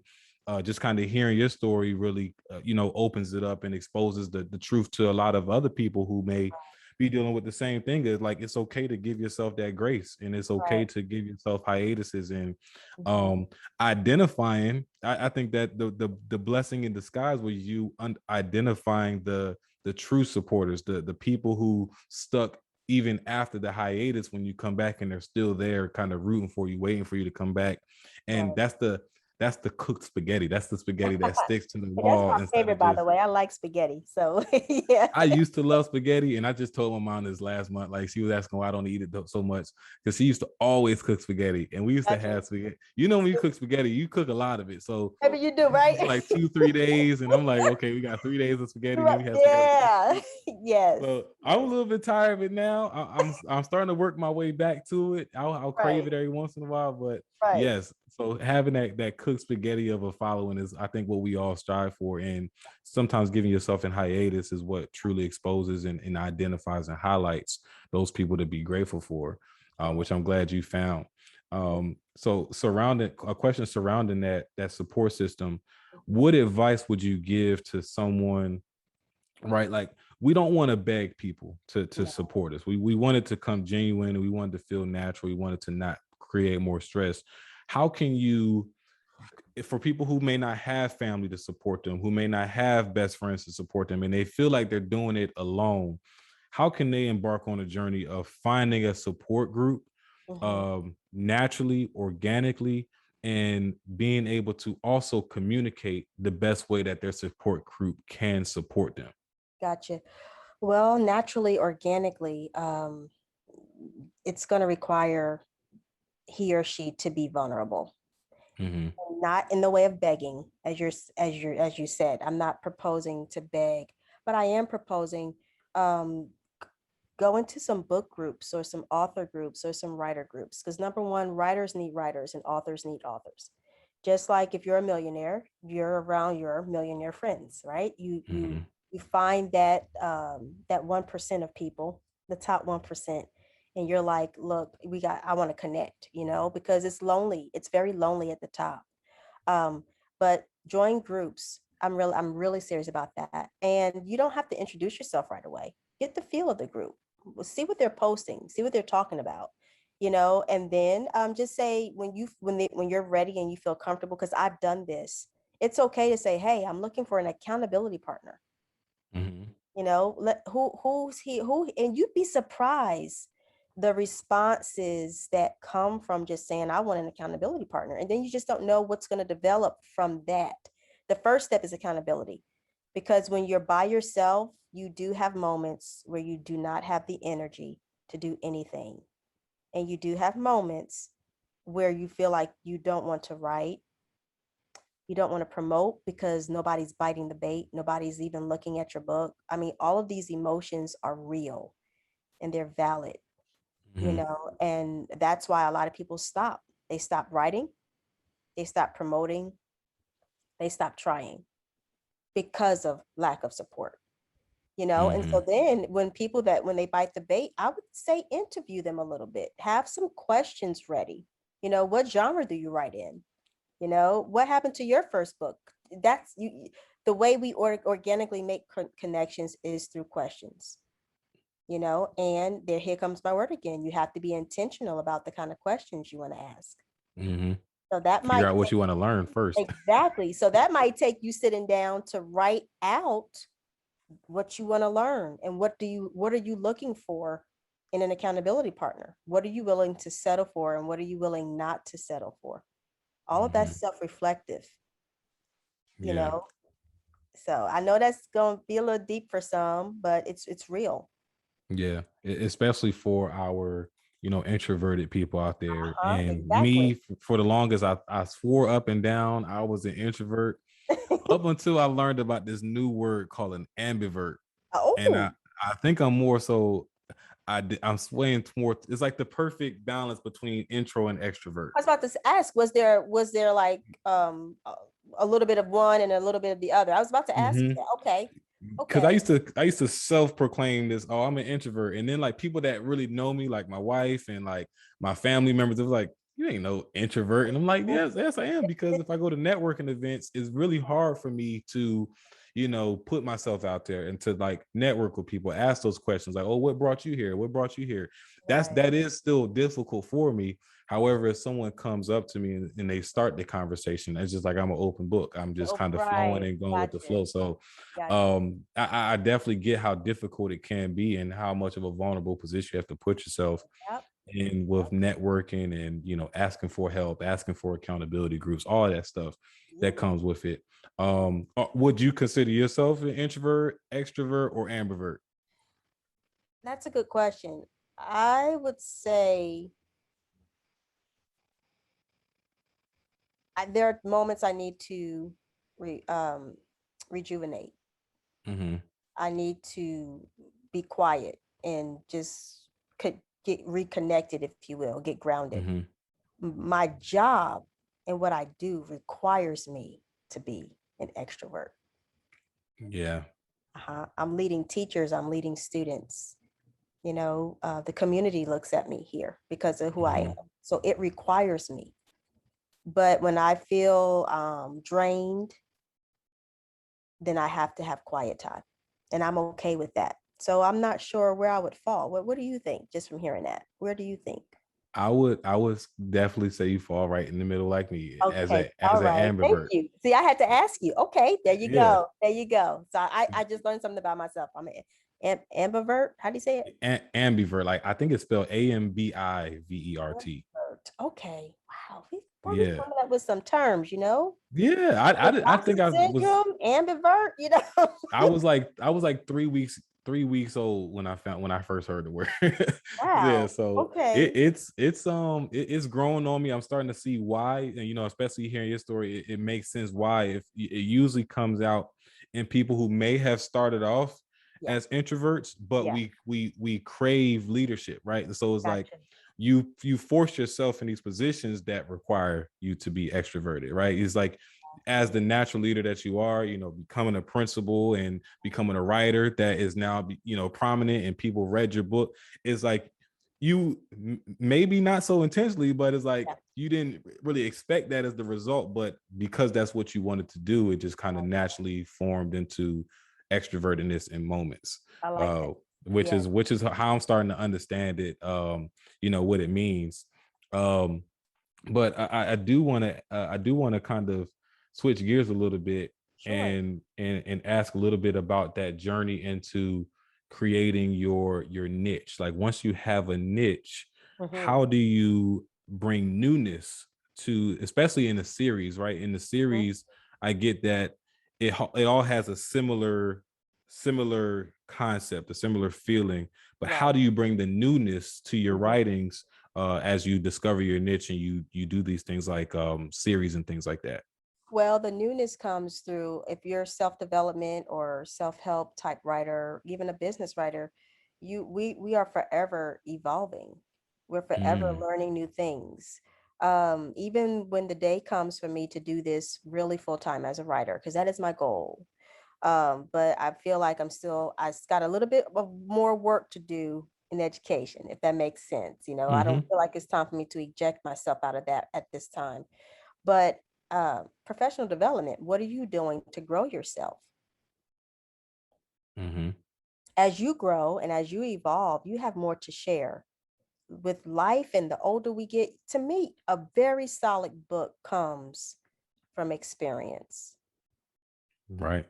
just kind of hearing your story really opens it up and exposes the truth to a lot of other people who may be dealing with the same thing. Is like, it's okay to give yourself that grace, and it's okay Right. to give yourself hiatuses. And Mhm. um identifying, I think that the blessing in disguise was you identifying the true supporters, the people who stuck even after the hiatus, when you come back and they're still there kind of rooting for you, waiting for you to come back. And Right. that's the cooked spaghetti. That's the spaghetti that sticks to the And that's wall my instead favorite, of by the just. way. I like spaghetti. So yeah. I used to love spaghetti, and I just told my mom this last month. Like, she was asking why I don't eat it so much, because she used to always cook spaghetti, and we used to Gotcha. have spaghetti. When you cook spaghetti, you cook a lot of it. So Maybe you do, we right? do like 2-3 days, and I'm like, okay, we got 3 days of spaghetti, and then Right. we have spaghetti the next Yeah. week. Yes. So I'm a Yes. little bit tired of it now. I'm starting to work my way back to it. I'll crave Right. it every once in a while, but Right. yes. So having that cooked spaghetti of a following is, I think, what we all strive for. And sometimes giving yourself in hiatus is what truly exposes and identifies and highlights those people to be grateful for, which I'm glad you found. So surrounding a question surrounding that support system, what advice would you give to someone, right? Like, we don't want to beg people to No. support us. We want it to come genuine, and we want it to feel natural. We want it to not create more stress. How can you, for people who may not have family to support them, who may not have best friends to support them, and they feel like they're doing it alone, how can they embark on a journey of finding a support group Mhm. naturally, organically, and being able to also communicate the best way that their support group can support them? Gotcha. Well, naturally, organically, it's going to require he or she to be vulnerable, Hmm. not in the way of begging, as you said. I'm not proposing to beg, but I am proposing, um, go into some book groups or some author groups or some writer groups. Because number one, writers need writers and authors need authors. Just like if you're a millionaire, you're around your millionaire friends, right? Hmm. You find that that 1% of people, the top 1%, and you're like, look, I want to connect, you know, because it's lonely. It's very lonely at the top. Um, but join groups. I'm really serious about that. And you don't have to introduce yourself right away. Get the feel of the group. See what they're posting, see what they're talking about, you know, and then just say when you're ready and you feel comfortable, because I've done this. It's okay to say, hey, I'm looking for an accountability partner. Hmm. You know, who's he who, and you'd be surprised the responses that come from just saying I want an accountability partner, and then you just don't know what's going to develop from that. The first step is accountability, because when you're by yourself, you do have moments where you do not have the energy to do anything, and you do have moments where you feel like you don't want to write, you don't want to promote because nobody's biting the bait, nobody's even looking at your book. I mean, all of these emotions are real and they're valid, Mhm. and that's why a lot of people stop. They stop writing, they stop promoting, they stop trying because of lack of support. And so Mhm. then when they bite the bait, I would say interview them a little bit, have some questions ready. What genre do you write in? What happened to your first book? That's you. The way we organically make connections is through questions. And there, here comes my word again, you have to be intentional about the kind of questions you want to ask. Mhm. So that Figure might out what you want to learn first. exactly, so that might take you sitting down to write out what you want to learn, and what are you looking for in an accountability partner? What are you willing to settle for, and what are you willing not to settle for? All of Mhm. that's self-reflective, you Yeah. know so I know that's going to be a little deep for some, but it's real. Yeah, especially for our, introverted people out there. Uh-huh, And exactly. me, for the longest, I swore up and down I was an introvert up until I learned about this new word called an ambivert. And I, Oh, I think I'm more so, I'm swaying towards, it's like the perfect balance between intro and extrovert. I was about to ask, was there like a little bit of one and a little bit of the other? I was about to ask you that. Okay. Because Okay. I used to self-proclaim this, oh, I'm an introvert. And then like people that really know me, like my wife and like my family members, it was like, you ain't no introvert. And I'm like, yes, I am. Because if I go to networking events, it's really hard for me to, put myself out there and to like network with people, ask those questions like, oh, what brought you here? What brought you here? Right. That is still difficult for me. However, if someone comes up to me and they start the conversation, it's just like I'm an open book. I'm just Oh, kind of flowing right. and going with the Gotcha. flow. So Gotcha. I definitely get how difficult it can be and how much of a vulnerable position you have to put yourself Yep. in with networking and asking for help, asking for accountability groups, all that stuff that Absolutely. comes with it. Would you consider yourself an introvert, extrovert, or ambivert? That's a good question. I would say there are moments I need to rejuvenate. Mm-hmm. I need to be quiet and just could get reconnected, if you will, get grounded. Mm-hmm. My job and what I do requires me to be an extrovert. Yeah. I'm leading teachers, I'm leading students. The community looks at me here because of who I Mm-hmm. am. So it requires me. But when I feel drained, then I have to have quiet time. And I'm okay with that. So I'm not sure where I would fall. What do you think, just from hearing that? Where do you think? I would definitely say you fall right in the middle like me as Okay. a All as an right. Thank ambivert. you. See, I had to ask you. Okay. There you Yeah. go. There you go. So I just learned something about myself. I'm an ambivert. How do you say it? Ambivert, like I think it's spelled Ambivert. Ambivert. Okay. Wow. We Yeah. coming up with some terms. Yeah, I think Imposter syndrome, ambivert. I was like 3 weeks old when I first heard the word. Yeah, Wow. so Okay. it's growing on me. I'm starting to see why, and especially hearing your story, it makes sense why it usually comes out in people who may have started off Yeah. as introverts, but Yeah. we crave leadership, right? So it's like Gotcha. you force yourself in these positions that require you to be extroverted, right? It's like as the natural leader that you are, becoming a principal and becoming a writer that is now, prominent and people read your book. It's like you maybe not so intentionally, but it's like Yeah. you didn't really expect that as the result, but because that's what you wanted to do, it just kind of naturally formed into extrovertedness in moments. I like Uh, that. which Yeah. is which is how I'm starting to understand it. What it means. But I do want to kind of switch gears a little bit Sure. and ask a little bit about that journey into creating your niche. Like once you have a niche, Mm-hmm. how do you bring newness to, especially in the series, right? In the Mm-hmm. series, I get that it all has a similar concept, a similar feeling, but how Right. do you bring the newness to your Mm-hmm. writings as you discover your niche and you do these things like series and things like that? Well, the newness comes through if you're self-development or self-help type writer, even a business writer, we are forever evolving. We're forever Mm, learning new things. Even when the day comes for me to do this really full time as a writer, because that is my goal. But I feel like I got a little bit of more work to do in education, if that makes sense. I don't mm-hmm, feel like it's time for me to eject myself out of that at this time. But professional development, what are you doing to grow yourself? mm-hmm. As you grow and as you evolve, you have more to share with life. And the older we get, to me, a very solid book comes from experience. Right.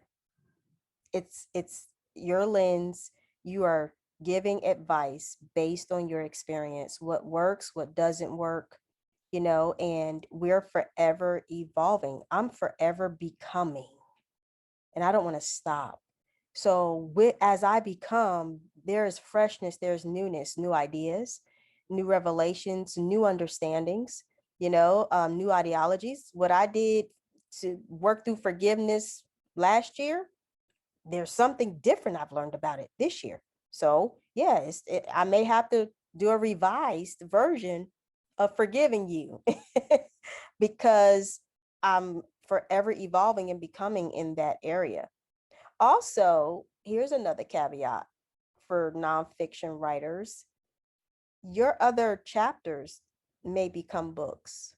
It's your lens. You are giving advice based on your experience, what works, what doesn't work, and we're forever evolving. I'm forever becoming, and I don't want to stop. So as I become, there is freshness, there's newness, new ideas, new revelations, new understandings, new ideologies. What I did to work through forgiveness last year, there's something different I've learned about it this year. So yeah, I may have to do a revised version of forgiving you because I'm forever evolving and becoming in that area. Also, here's another caveat for nonfiction writers: your other chapters may become books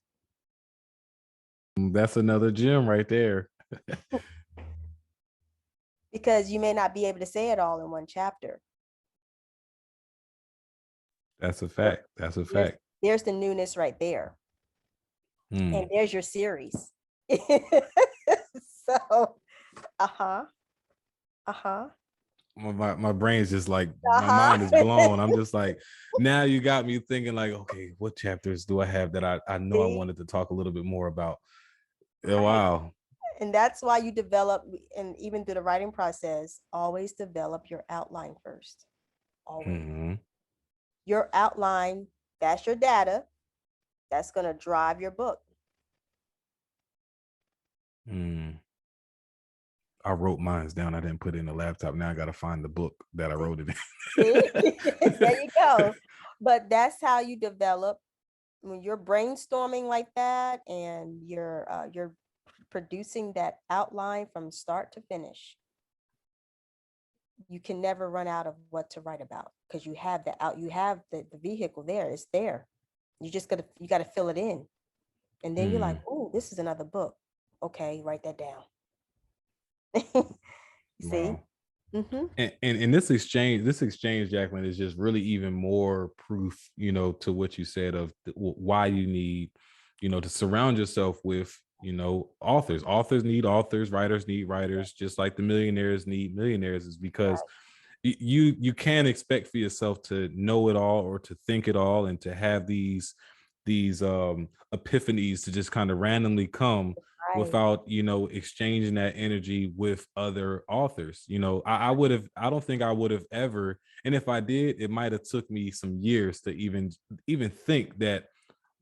That's another gem right there. because you may not be able to say it all in one chapter. That's a So fact. That's a there's fact. there's the newness right there, and Mm. there's your series. So, uh-huh, uh-huh, My brain's just like my uh-huh. mind is blown. I'm just like, now you got me thinking like, okay, what chapters do I have that I know I See, wanted to talk a little bit more about? Oh, right. wow. And that's why you develop, and even through the writing process, always develop your outline first. Always. Mm-hmm. Your outline, that's your data. That's going to drive your book. Mm. I wrote mines down. I didn't put it in the laptop. Now I got to find the book that I See, wrote it see? There in. you go. But that's how you develop when you're brainstorming like that, and you're producing that outline from start to finish. You can never run out of what to write about because you have the vehicle there. It's there. You gotta fill it in. And then you're like, Mm. oh, this is another book. Okay, write that down. See? Wow. Mm-hmm. And this exchange, Jacqueline, is just really even more proof, to what you said of why you need, to surround yourself with, authors. Authors need authors, writers need writers, just like the millionaires need millionaires, is because Right, you can't expect for yourself to know it all or to think it all and to have these epiphanies to just kind of randomly come right, without exchanging that energy with other authors. I don't think I would have ever, and if I did, it might have took me some years to even think that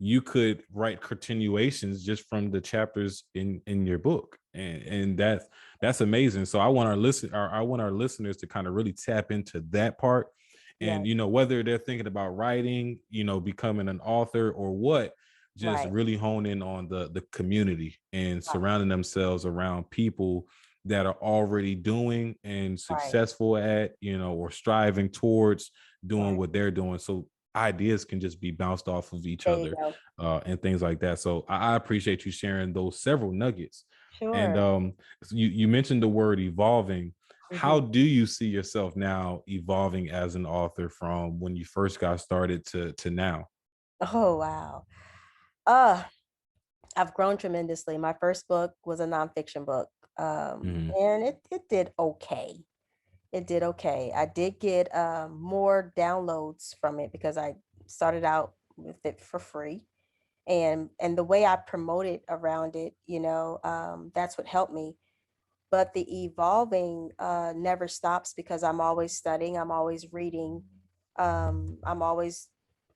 you could write continuations just from the chapters in your book, and that's amazing. So I want our listeners to kind of really tap into that part, yes, and whether they're thinking about writing, becoming an author or what, just right, really hone in on the community and right, surrounding themselves around people that are already doing and right, successful at, or striving towards doing right. what they're doing, so ideas can just be bounced off of each There you other, go. and things like that. So I appreciate you sharing those several nuggets. And Sure. so you mentioned the word evolving. How Hmm. do you see yourself now evolving as an author from when you first got started to now? Oh, wow. Uh, I've grown tremendously. My first book was a nonfiction book. Mm-hmm. And it did okay. It did okay. I did get more downloads from it because I started out with it for free. And the way I promoted around it, that's what helped me. But the evolving never stops because I'm always studying, I'm always reading, I'm always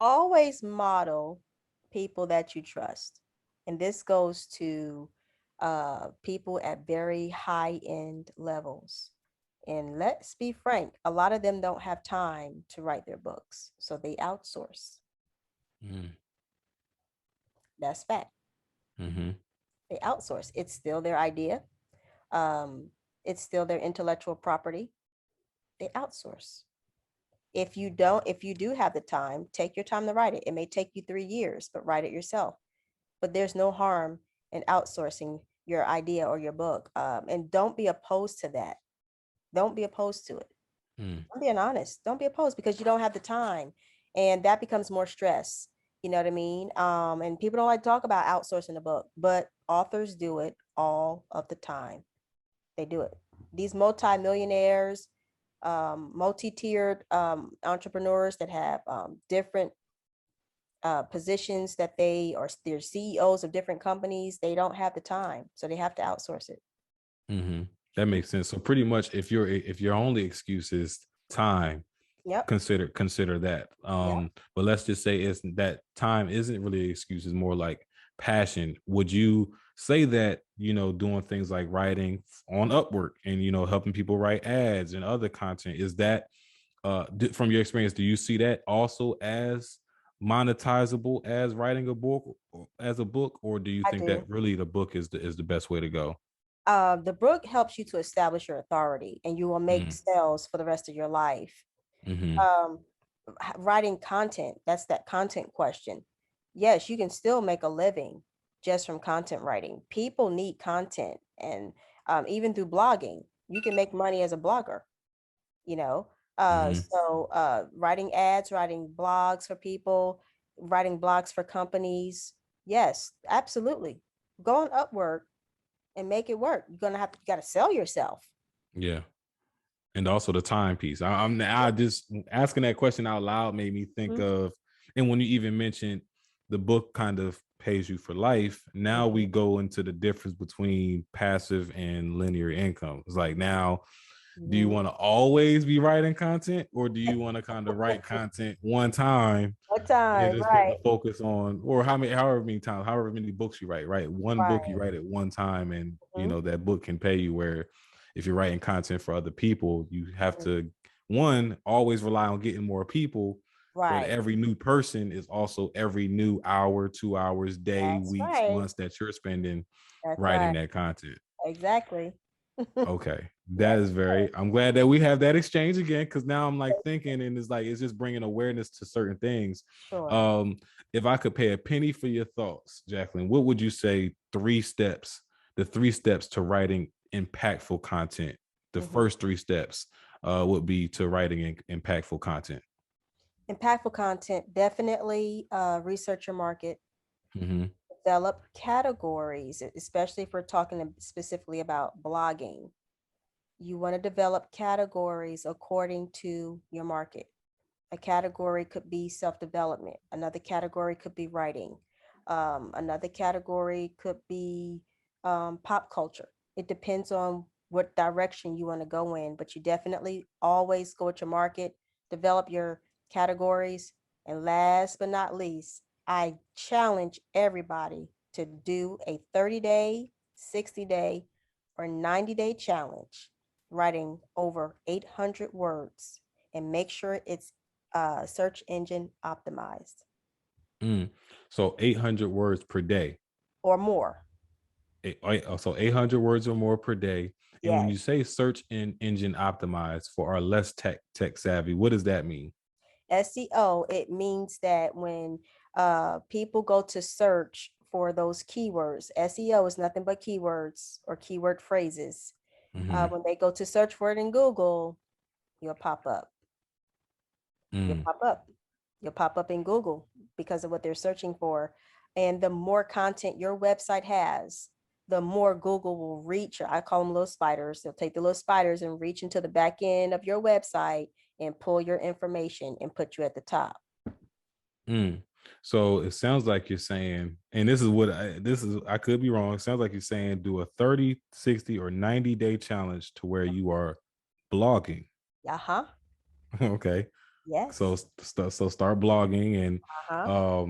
Always model people that you trust. And this goes to people at very high end levels. And let's be frank, a lot of them don't have time to write their books. So they outsource. Mm, That's fact. mm-hmm, They outsource. It's still their idea. Um, it's still their intellectual property. They outsource. If you do have the time, take your time to write it. It may take you 3 years, but write it yourself. But there's no harm in outsourcing your idea or your book. And don't be opposed to that. Don't be opposed to it. mm, I'm being honest. Don't be opposed because you don't have the time. And that becomes more stress. You know what I mean? And people don't like to talk about outsourcing a book, but authors do it all of the time. They do it. These multi-millionaires, multi-tiered entrepreneurs that have different positions that they're CEOs of different companies, they don't have the time, so they have to outsource it. mm-hmm. That makes sense. So pretty much, if your only excuse is time, Yep. consider that. Yep. But let's just say it's that time isn't really an excuse, it's more like passion. Would you say that, doing things like writing on Upwork and helping people write ads and other content, is that from your experience, do you see that also as monetizable as writing a book, or do you I think that do. really the book is the best way to go? The book helps you to establish your authority, and you will make Mm, sales for the rest of your life. mm-hmm, Um, Writing content, that's that content question. Yes, you can still make a living just from content writing. People need content, and even through blogging, you can make money as a blogger. You know, mm-hmm. writing ads, writing blogs for people, writing blogs for companies. Yes, absolutely. Go on Upwork and make it work. You got to sell yourself. Yeah. And also the timepiece. I just asking that question out loud made me think Mhm, of, and when you even mentioned the book kind of pays you for life, now we mhm, go into the difference between passive and linear income. It's like, now, do you mhm. want to always be writing content, or do you want to kind of write content one time What and time? just put the Right, focus on, or however many books you write, right? One book you right. write at one time, and Mhm, that book can pay you. Where if you're writing content for other people, you have mhm. to, one, always rely on getting more people, but Right. every new person is also every new hour, 2 hours, day, That's weeks, right. months that you're spending That's writing right. that content. Exactly. Okay, that Yes. is very. I'm glad that we have that exchange again, because now I'm like thinking, and it's like it's just bringing awareness to certain things. Sure. Um, if I could pay a penny for your thoughts, Jacqueline, what would you say? The 3 steps to writing impactful content. The Mhm. first 3 steps would be to writing impactful content. Impactful content, definitely research your market, Mm-hmm. develop categories, especially if we're talking specifically about blogging. You want to develop categories according to your market. A category could be self-development. Another category could be writing. Another category could be pop culture. It depends on what direction you want to go in, but you definitely always go with your market, develop your categories. And last but not least, I challenge everybody to do a 30-day, 60-day, or 90-day challenge, writing over 800 words, and make sure it's search engine optimized Mm. So 800 words per day. or more. So 800 words or more per day. And when Yes. you say search engine optimized, for our less tech savvy, what does that mean? SEO, it means that when people go to search for those keywords, SEO is nothing but keywords or keyword phrases. Mm-hmm. When they go to search for it in Google, you'll pop up. You'll Mm, pop up. You'll pop up in Google because of what they're searching for. And the more content your website has, the more Google will reach. I call them little spiders. They'll take the little spiders and reach into the back end of your website and pull your information and put you at the top. mm. So it sounds like you're saying, and I could be wrong. It sounds like you're saying do a 30, 60, or 90-day challenge to where you are blogging. Uh-huh. Okay. Yes. So start blogging. And Uh-huh.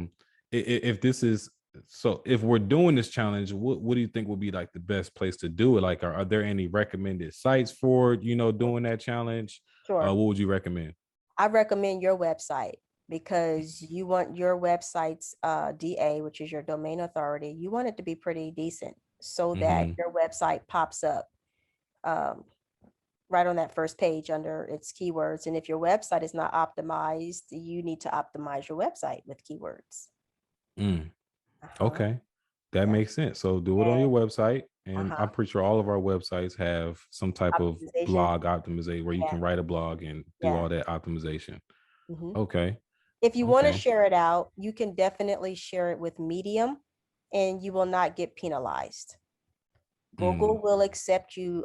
if this is, so if we're doing this challenge, what do you think would be like the best place to do it? Like, are there any recommended sites for, doing that challenge? Sure. What would you recommend? I recommend your website because you want your website's DA, which is your domain authority. You want it to be pretty decent so that Mm-hmm. your website pops up um, right on that first page under its keywords. And if your website is not optimized, you need to optimize your website with keywords. Mm, Uh-huh. okay. That Yeah. makes sense. So do it on And your website. And uh-huh. I'm pretty sure all of our websites have some type of Optimization. blog optimization where you Yeah. can write a blog and do Yeah. all that optimization. Mhm. Okay. If you want to Okay. share it out, you can definitely share it with Medium and you will not get penalized. Mm, Google will accept you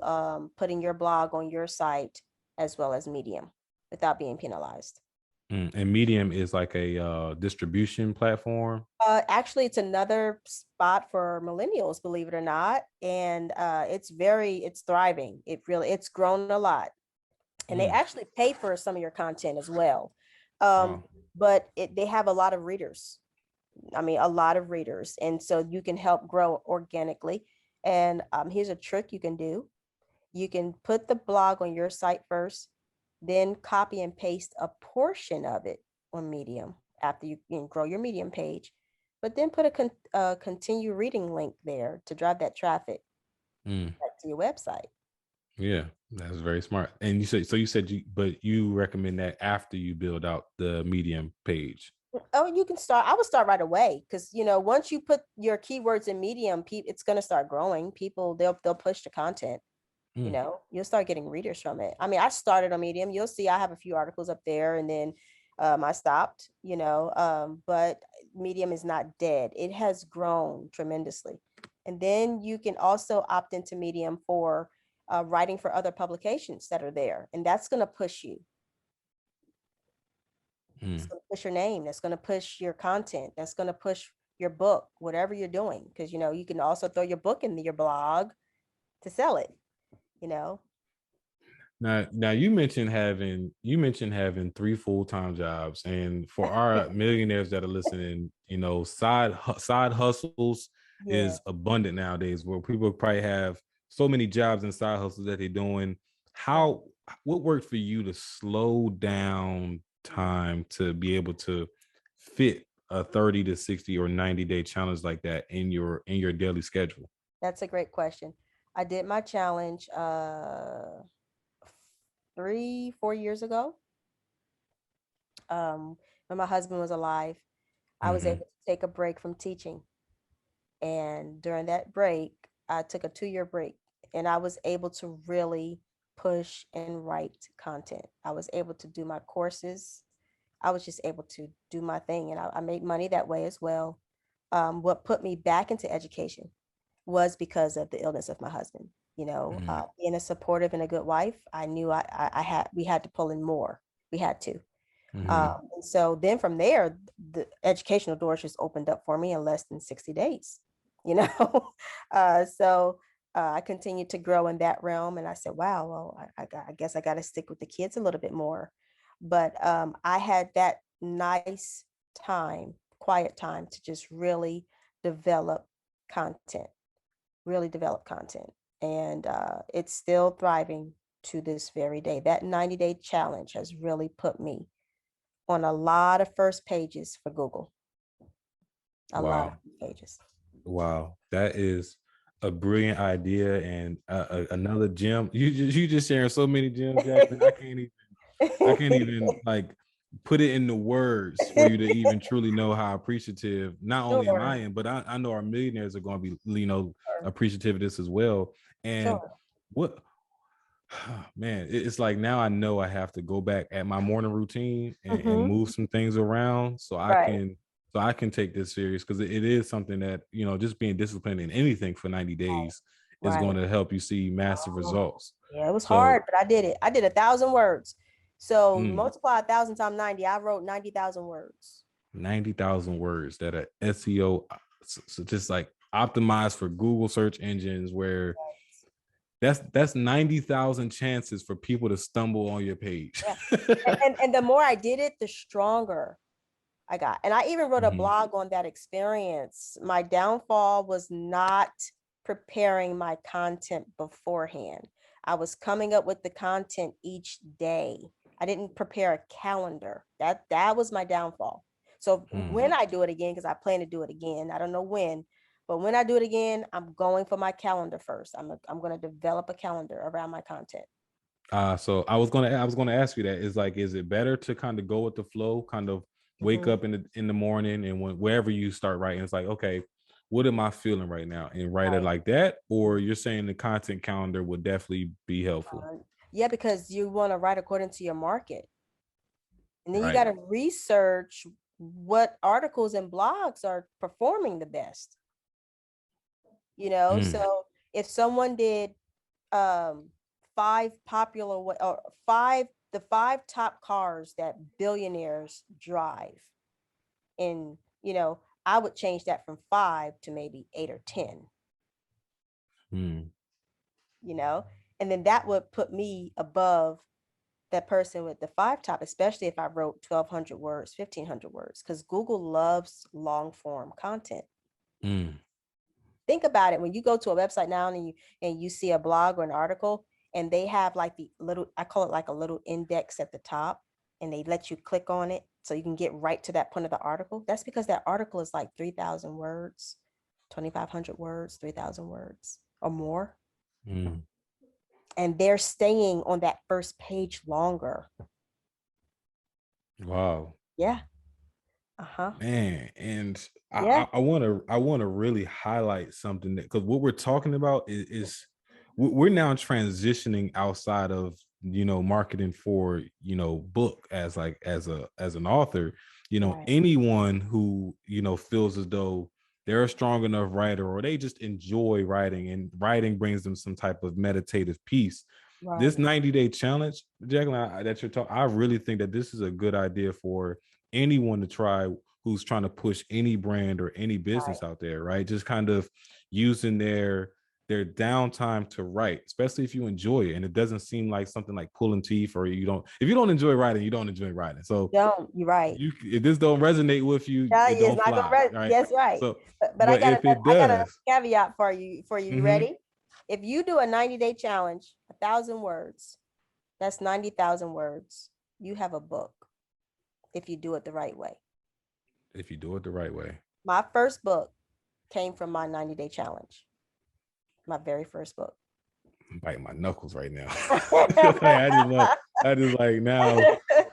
putting your blog on your site as well as Medium without being penalized. And Medium is like a distribution platform. Actually, it's another spot for millennials, believe it or not, and it's thriving. It's grown a lot, and they Mm, actually pay for some of your content as well. Um, wow. but they have a lot of readers. I mean, a lot of readers, and so you can help grow organically. And here's a trick you can do: you can put the blog on your site first, then copy and paste a portion of it on Medium after you grow your Medium page, but then put a continue reading link there to drive that traffic Mm, back to your website. yeah, that's very smart. And you said but you recommend that after you build out the Medium page. Oh, you can start. I would start right away because once you put your keywords in Medium, it's going to start growing. People they'll push the content. Mm, You'll start getting readers from it. I mean, I started on Medium. You'll see I have a few articles up there, and then I stopped. But Medium is not dead. It has grown tremendously, and then you can also opt into Medium for writing for other publications that are there, and that's going to push you. It's mm. going to push your name. That's going to push your content. That's going to push your book, whatever you're doing, because you can also throw your book in your blog to sell it. You know. Now you mentioned having three full-time jobs, and for our millionaires that are listening, side hustles Yeah. is abundant nowadays, where people probably have so many jobs and side hustles that they're doing. How what worked for you to slow down time to be able to fit a 30 to 60 or 90-day challenge like that in your daily schedule? That's a great question. I did my challenge 4 years ago. When my husband was alive, I was Hmm. able to take a break from teaching. And during that break, I took a 2 year break and I was able to really push and write content. I was able to do my courses. I was just able to do my thing and I made money that way as well. What put me back into education was because of the illness of my husband. Being a supportive and a good wife, I knew we had to pull in more. We had to. Hmm. And so then from there, the educational doors just opened up for me in less than 60 days, you know? So I continued to grow in that realm. And I said, wow, well, I guess I got to stick with the kids a little bit more. But I had that nice time, quiet time to just develop content, really develop content. And it's still thriving to this very day. That 90-day challenge has really put me on a lot of first pages for Google, a lot of Wow. pages. Wow, that is a brilliant idea and another gem. You just sharing so many gems, Jacqueline. I can't even like put it into words for you to even truly know how appreciative. Not only am I Sure, am, but I know our millionaires are going to be appreciative of this as well. And sure. what man, it's like now I know I have to go back at my morning routine and Hmm. move some things around Right, so I can take this serious because it is something that just being disciplined in anything for 90 days is right. going to help you see massive Oh, results. yeah, it was So hard, but I did it. I did 1,000 words. So mm, multiply 1,000 times 90. I wrote 90,000 words. 90,000 words that are SEO, so just like optimized for Google search engines where That's 90,000 chances for people to stumble on your page. Yeah. And the more I did it, the stronger I got. And I even wrote a Mhm. blog on that experience. My downfall was not preparing my content beforehand. I was coming up with the content each day. I didn't prepare a calendar. That was my downfall. So when I do it again, because I plan to do it again, I don't know when, but when I do it again, I'm going for my calendar first. I'm going to develop a calendar around my content. So I was gonna ask you that. Is it better to kind of go with the flow, kind of wake Mhm. up in the morning and wherever you start writing, it's like, okay, what am I feeling right now? And write it Right. like that, or you're saying the content calendar would definitely be helpful. Yeah, because you want to write according to your market. And then you got Right. to research what articles and blogs are performing the best. Mm, So if someone did um five popular or five top cars that billionaires drive, and I would change that from 5 to maybe 8 or 10. mm, you know and then that would put me above that person with the 5 top, especially if I wrote 1,200 words, 1,500 words, because Google loves long form content. mm, Think about it. When you go to a website now and you see a blog or an article, and they have like the little, I call it like a little index at the top, and they let you click on it so you can get right to that point of the article. That's because that article is like 3,000 words, 2,500 words, 3,000 words or more. mm. And they're staying on that first page longer. Wow. Yeah. Uh-huh. Man, and Yeah. I want to really highlight something, that because what we're talking about is we're now transitioning outside of marketing for book, as like as an author. Right. Anyone who feels as though they're a strong enough writer, or they just enjoy writing, and writing brings them some type of meditative peace. This Right. 90-day challenge, Jacqueline, that you're talking, I really think that this is a good idea for anyone to try who's trying to push any brand or any Right. business out there, right? Just kind of using their downtime to write, especially if you enjoy it and it doesn't seem like something like pulling teeth, or if you don't enjoy writing, you don't enjoy writing. So You're right. if this don't resonate with you, Yeah, it it's don't not gonna fly, right? Yes, right. So, But but if it I got a does, caveat for you. You mhm, ready? If you do a 90-day challenge, 1,000 words, that's 90,000 words. You have a book if you do it the right way. if you do it the right way. My first book came from my 90-day challenge. My very first book. I'm biting my knuckles right now. Like, I just like now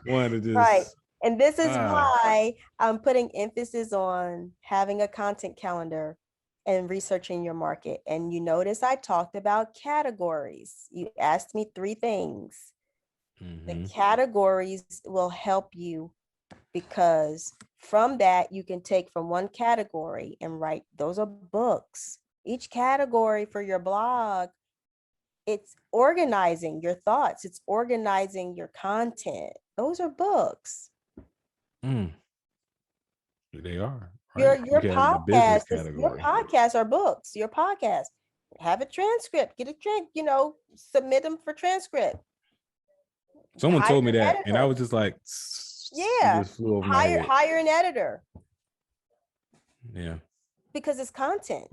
want to Right. just And this is ah. why I'm putting emphasis on having a content calendar and researching your market. And you notice I talked about categories. You asked me 3 things. The Mm-hmm. categories will help you, because from that you can take from one category and write, those are books. Each category for your blog, it's organizing your thoughts, it's organizing your content. Those are books. Mm, they are Your right. You your can have the business category. podcasts are books. Your podcast, have a transcript, get a submit them for transcript. Someone Hire told me an that, and I editor. was just like, it Yeah, just flew over my head. hire an editor, Yeah, because it's content.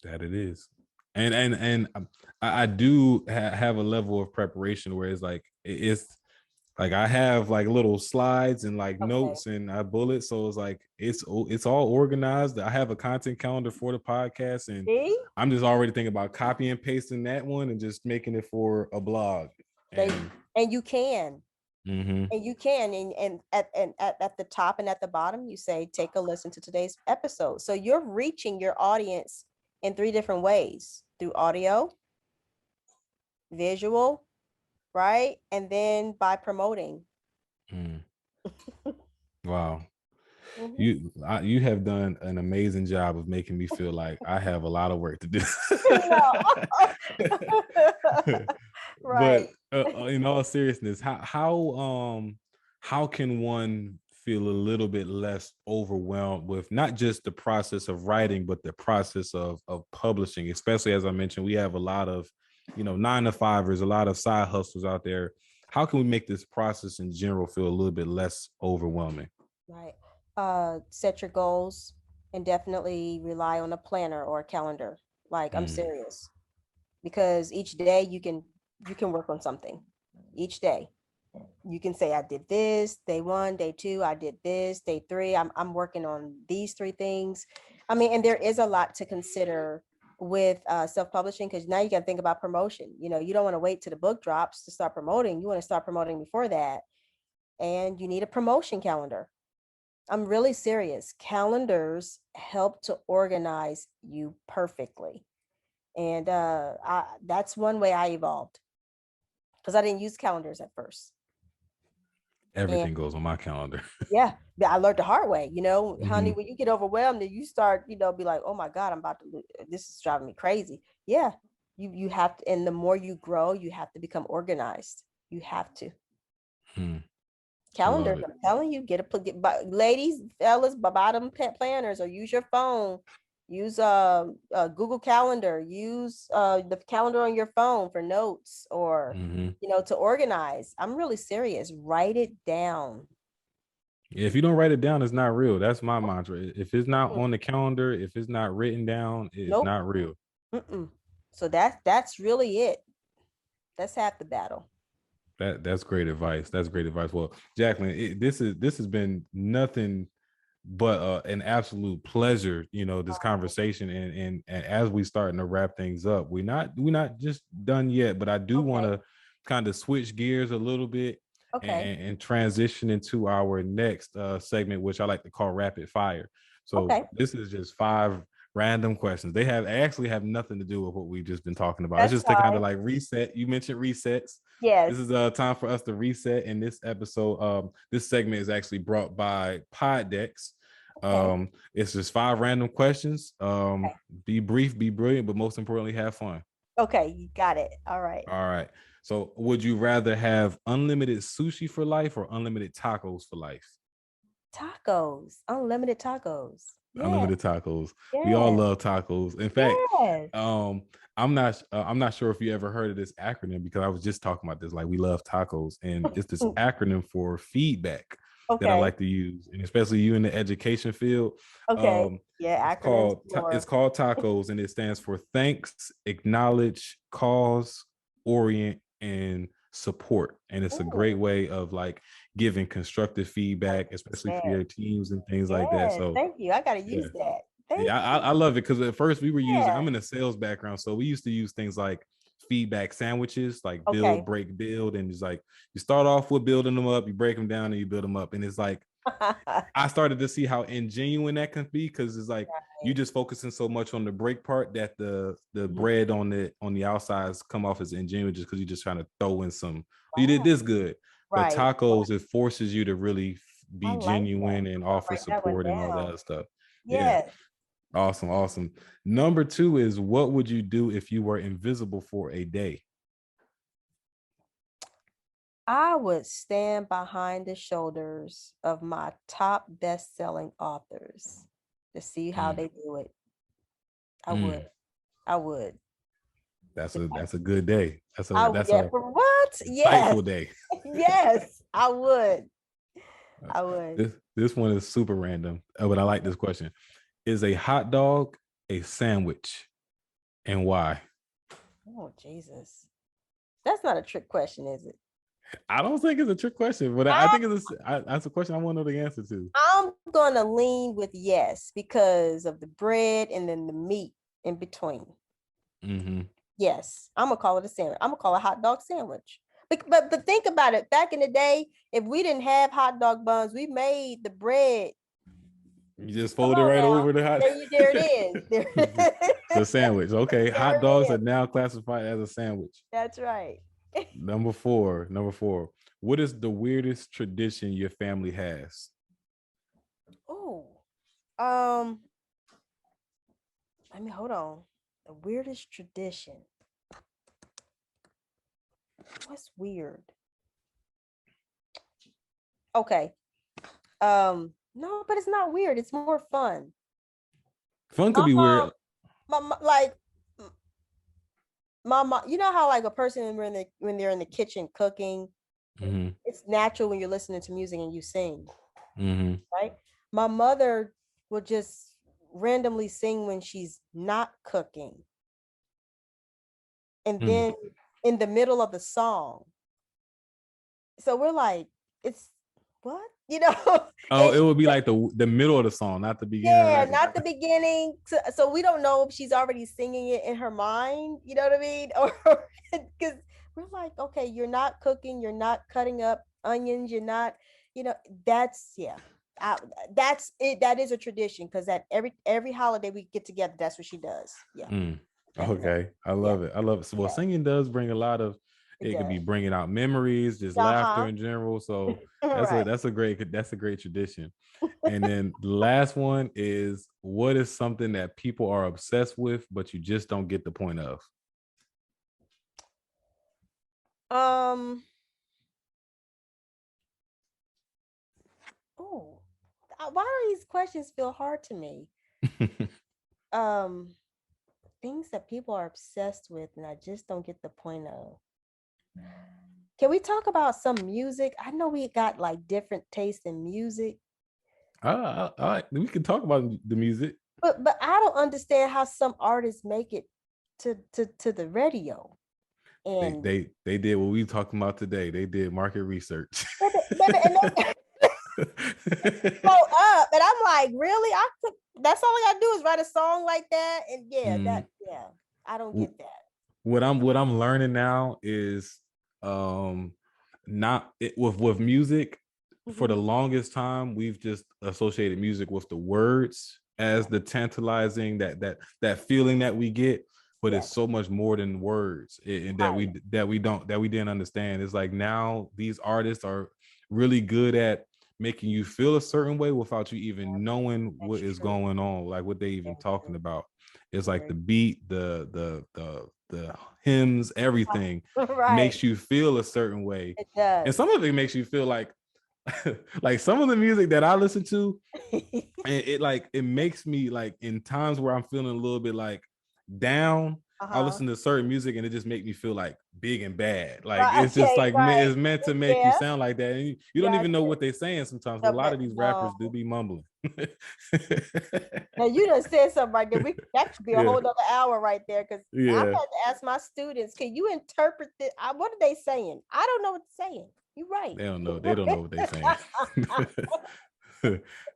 that it is. And I do have a level of preparation where it's like it's like I have like little slides and like Okay. notes and I bullet, so it's like it's all organized. I have a content calendar for the podcast, and See, I'm just already thinking about copy and pasting that one and just making it for a blog. they And and you can. mhm, And you can, at the top and at the bottom, you say, take a listen to today's episode. So you're reaching your audience in 3 different ways: through audio, visual, right? And then by promoting. mm, wow. Mhm. You have done an amazing job of making me feel like I have a lot of work to do. No. But Right. in all seriousness, how can one feel a little bit less overwhelmed with not just the process of writing, but the process of publishing? Especially, as I mentioned, we have a lot of, 9-to-5ers, a lot of side hustles out there. How can we make this process in general feel a little bit less overwhelming? Right. Set your goals and definitely rely on a planner or a calendar. Like, I'm Mm, serious, because each day you can work on something. Each day you can say, I did this day one, day two, I did this, day three, I'm working on these three things. I mean, and there is a lot to consider with self-publishing, because now you got to think about promotion. You don't want to wait till the book drops to start promoting. You want to start promoting before that, and you need a promotion calendar. I'm really serious. Calendars help to organize you perfectly. And that's one way I evolved, because I didn't use calendars at first. And everything goes on my calendar. yeah, I learned the hard way, honey, Hmm. when you get overwhelmed and you start, be like, oh my God, I'm about to lose. This is driving me crazy. Yeah, you have to, and the more you grow, you have to become organized. You have to. Hmm. I love Calendars, it. I'm telling you, ladies, fellas, bottom planners, or use your phone. Use Google Calendar. Use the calendar on your phone for notes, or Hmm. to organize. I'm really serious. Write it down. If you don't write it down, it's not real. That's my mantra. If it's not Mm-mm. on the calendar, if it's not written down, it's Nope. not real. Mm-mm. So that's really it. That's half the battle. That's great advice. That's great advice. Well, Jacqueline, this has been nothing but an absolute pleasure. This conversation, and as we starting to wrap things up, we're not just done yet. But I do want Okay. to kind of switch gears a little bit Okay. and transition into our next segment, which I like to call rapid fire. So Okay. this is just 5 random questions. They actually have nothing to do with what we've just been talking about. It's That's just to kind of fine. like reset. You mentioned resets. This Yes. is time for us to reset. In this episode, this segment is actually brought by Poddex. Okay. It's just 5 random questions. Okay. Be brief, be brilliant, but most importantly, have fun. Okay. You got it. All right. All right. So, would you rather have unlimited sushi for life or unlimited tacos for life? Tacos. Unlimited tacos. Yeah. Unlimited tacos. We all Yeah. love tacos. In fact, Yes. um, I'm not sure if you ever heard of this acronym, because I was just talking about this. Like, we love tacos, and it's this acronym for feedback that I Okay. like to use, and especially you in the education field. Okay. Um, Yeah. it's Acronyms called it's more. called tacos, and it stands for thanks, acknowledge, cause, orient, and support. And it's a great Ooh, way of like giving constructive feedback, especially for 100%. your teams and things like that. Yes. So Thank you. I got to yeah. use that. Yeah, Thank I you. love it, because at first we were using, Yeah. I'm in a sales background, so we used to use things like feedback sandwiches, like build, Okay. break, build. And it's like you start off with building them up, you break them down, and you build them up. And it's like I started to see how ingenuine that can be, because it's like you Right. just focusing so much on the break part that the Mhm. bread on the outsides come off as ingenuine, just because you're just trying to throw in some, you did Wow. this good. But Right. tacos, it forces you to really I be like that. genuine and I'm gonna offer write that one support and all that down. other stuff. Yeah. Yes. Awesome, awesome. Number two is, what would you do if you were invisible for a day? I would stand behind the shoulders of my top best-selling authors to see how Mm, they do it. I would. mm. I would. That's a good day. That's a I would. that's Yeah. a For what? Yes. insightful day. Yes. I would. I would. This one is super random, but I like this question. Is a hot dog a sandwich, and why? Oh, Jesus. That's not a trick question, is it? I don't think it's a trick question, but I I, think that's a question I want to know the answer to. I'm going to lean with yes because of the bread and then the meat in between. Hmm. Yes, I'm gonna call it a sandwich. I'm gonna call it a hot dog sandwich. But think about it. Back in the day, if we didn't have hot dog buns, we made the bread. You just Come fold it on right now. over the hot. There it is. There, The sandwich. Okay, there hot it dogs are is. now classified as a sandwich. That's right. Number four. What is the weirdest tradition your family has? Oh, um, hold on. The weirdest tradition. What's weird? Okay. No, but it's not weird. It's more fun. Fun My could be weird. mom, like my mom, you know how like a person when they're in the kitchen cooking, Mm-hmm. it's natural when you're listening to music and you sing, Mm-hmm. right? My mother will just randomly sing when she's not cooking. And Mm. then in the middle of the song. So we're like, it's what? Oh, And it would be like the middle of the song, not the beginning or yeah, nothing. not the beginning. So we don't know if she's already singing it in her mind, you know what I mean? Or because we're like, okay, you're not cooking, you're not cutting up onions, you're not, you know, that's yeah. I, that's it. That is a tradition because at every holiday we get together, that's what she does. Yeah, Mm. definitely. Okay, I Yeah, love it. I love it. So, well, yeah, singing does bring a lot of. it It could be does. bringing out memories, just laughter Uh-huh. in general. So Right. that's a great tradition. And then the last one is, what is something that people are obsessed with, but you just don't get the point of? Um, oh, why do these questions feel hard to me? Um, things that people are obsessed with and I just don't get the point of. Can we talk about some music? I know we got like different tastes in music, We can talk about the music. but I don't understand how some artists make it to the radio. They And they they did what we talking about today. They did market research. baby, and they blow up, and I'm like, really? I could. That's all I gotta do is write a song like that, and yeah, Mm. I don't get that. What I'm learning now is not it, with music. For the Mhm. longest time we've just associated music with the words as the tantalizing that feeling that we get, but it's Yes, so much more than words, and that right. we didn't understand. It's like now these artists are really good at making you feel a certain way without you even knowing That's what is true. going on, like what they even Very talking true. about. It's like the Very beat, the hymns, everything right. makes you feel a certain way. It And does. some of it makes you feel like like some of the music that I listen to, and it like it makes me like in times where I'm feeling a little bit like down, I Uh-huh. listen to certain music and it just make me feel like big and bad. Like Right. it's just Okay. like Right. it's meant to make you Yeah. sound like that, and you don't even know Gotcha. what they're saying sometimes. But No, a lot but of these no. rappers do be mumbling. Now you done said something right there. That could be a Yeah, whole other hour right there. Cause I've yeah. had to ask my students, can you interpret this? What are they saying? I don't know what they're saying. You're right. They don't know. They don't know what they're saying.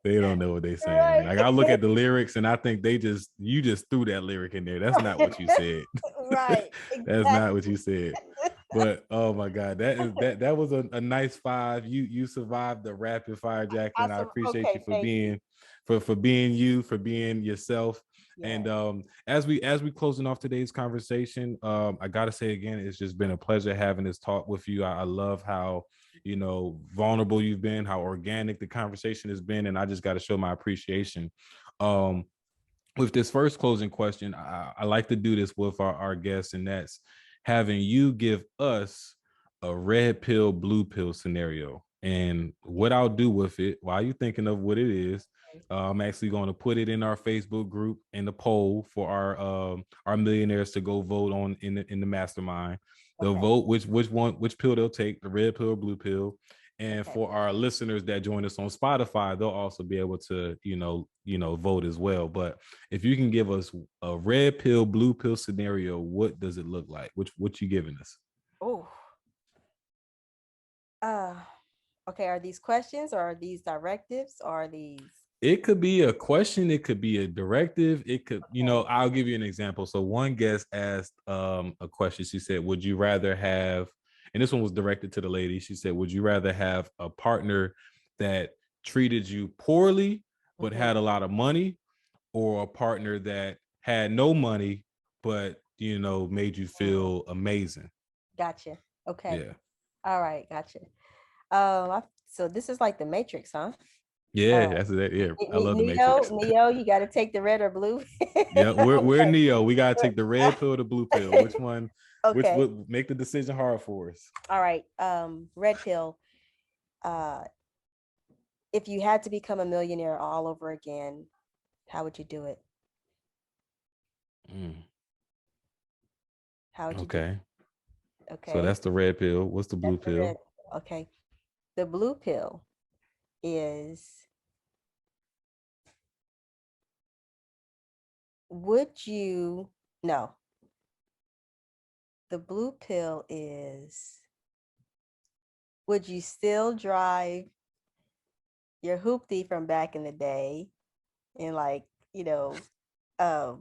They don't know what they're saying. Right. Like I look at the lyrics and I think you just threw that lyric in there. That's not what you said. Right. That's not what Exactly. you said. But oh my God, that was a nice five. You survived the rapid fire, Jacqueline. I Awesome. appreciate you Okay. for Thank you. being for being you, for being yourself. And Yes. as we closing off today's conversation, I gotta say again, it's just been a pleasure having this talk with you. I love how vulnerable you've been, how organic the conversation has been, and I just got to show my appreciation. Um, with this first closing question, I like to do this with our guests, and that's having you give us a red pill, blue pill scenario. And what I'll do with it, while you're thinking of what it is, I'm actually going to put it in our Facebook group in the poll for our millionaires to go vote on in the mastermind. They'll Okay. vote which pill they'll take, the red pill or blue pill. And Okay. for our listeners that join us on Spotify, they'll also be able to, vote as well. But if you can give us a red pill, blue pill scenario, what does it look like? What you giving us? Oh. Uh. Okay. Are these questions or are these directives or are these? It could be a question, it could be a directive, it could, Okay. I'll give you an example. So one guest asked a question. She said, would you rather have, and this one was directed to the lady. She said, would you rather have a partner that treated you poorly but Mm-hmm. had a lot of money, or a partner that had no money but made you feel amazing? Gotcha. Okay. Yeah. All right. Gotcha. So this is like the Matrix, huh? Yeah, that's it. Yeah, I love the Neo, Matrix. Neo, you got to take the red or blue. Yeah, we're Okay. Neo. We gotta take the red pill or the blue pill. Which one? Which Okay. would make the decision hard for us? All right. Red pill. Uh, if you had to become a millionaire all over again, how would you do it? Mm, How would you do okay. it? So Okay. that's the red pill. What's the blue That's the red. pill? Okay. The blue pill is, would you, no, the blue pill is, would you still drive your hoopty from back in the day and like, you know,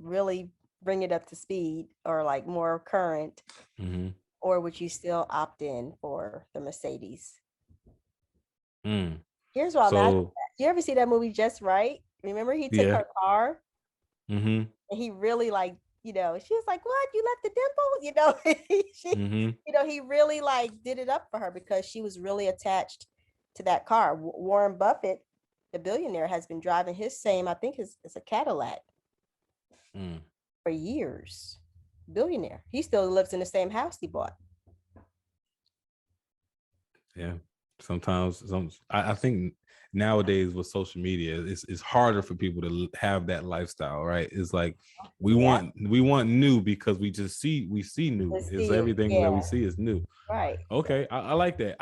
really bring it up to speed or like more current, Mm-hmm. or would you still opt in for the Mercedes? Mm. Here's why I'm asking So that. You ever see that movie Just Right? Remember he took yeah. her car Mm-hmm. and he really like, she was like, "What? You left the dimple?" She, Mm-hmm. he really like did it up for her because she was really attached to that car. Warren Buffett, the billionaire, has been driving his same, I think it's a Cadillac Mm. for years. Billionaire. He still lives in the same house he bought. Yeah. Sometimes I think nowadays with social media, it's harder for people to have that lifestyle, right? It's like Yeah. we want new because we see new. Let's It's see it. everything that Yeah. we see is new. Right. Okay, I like that.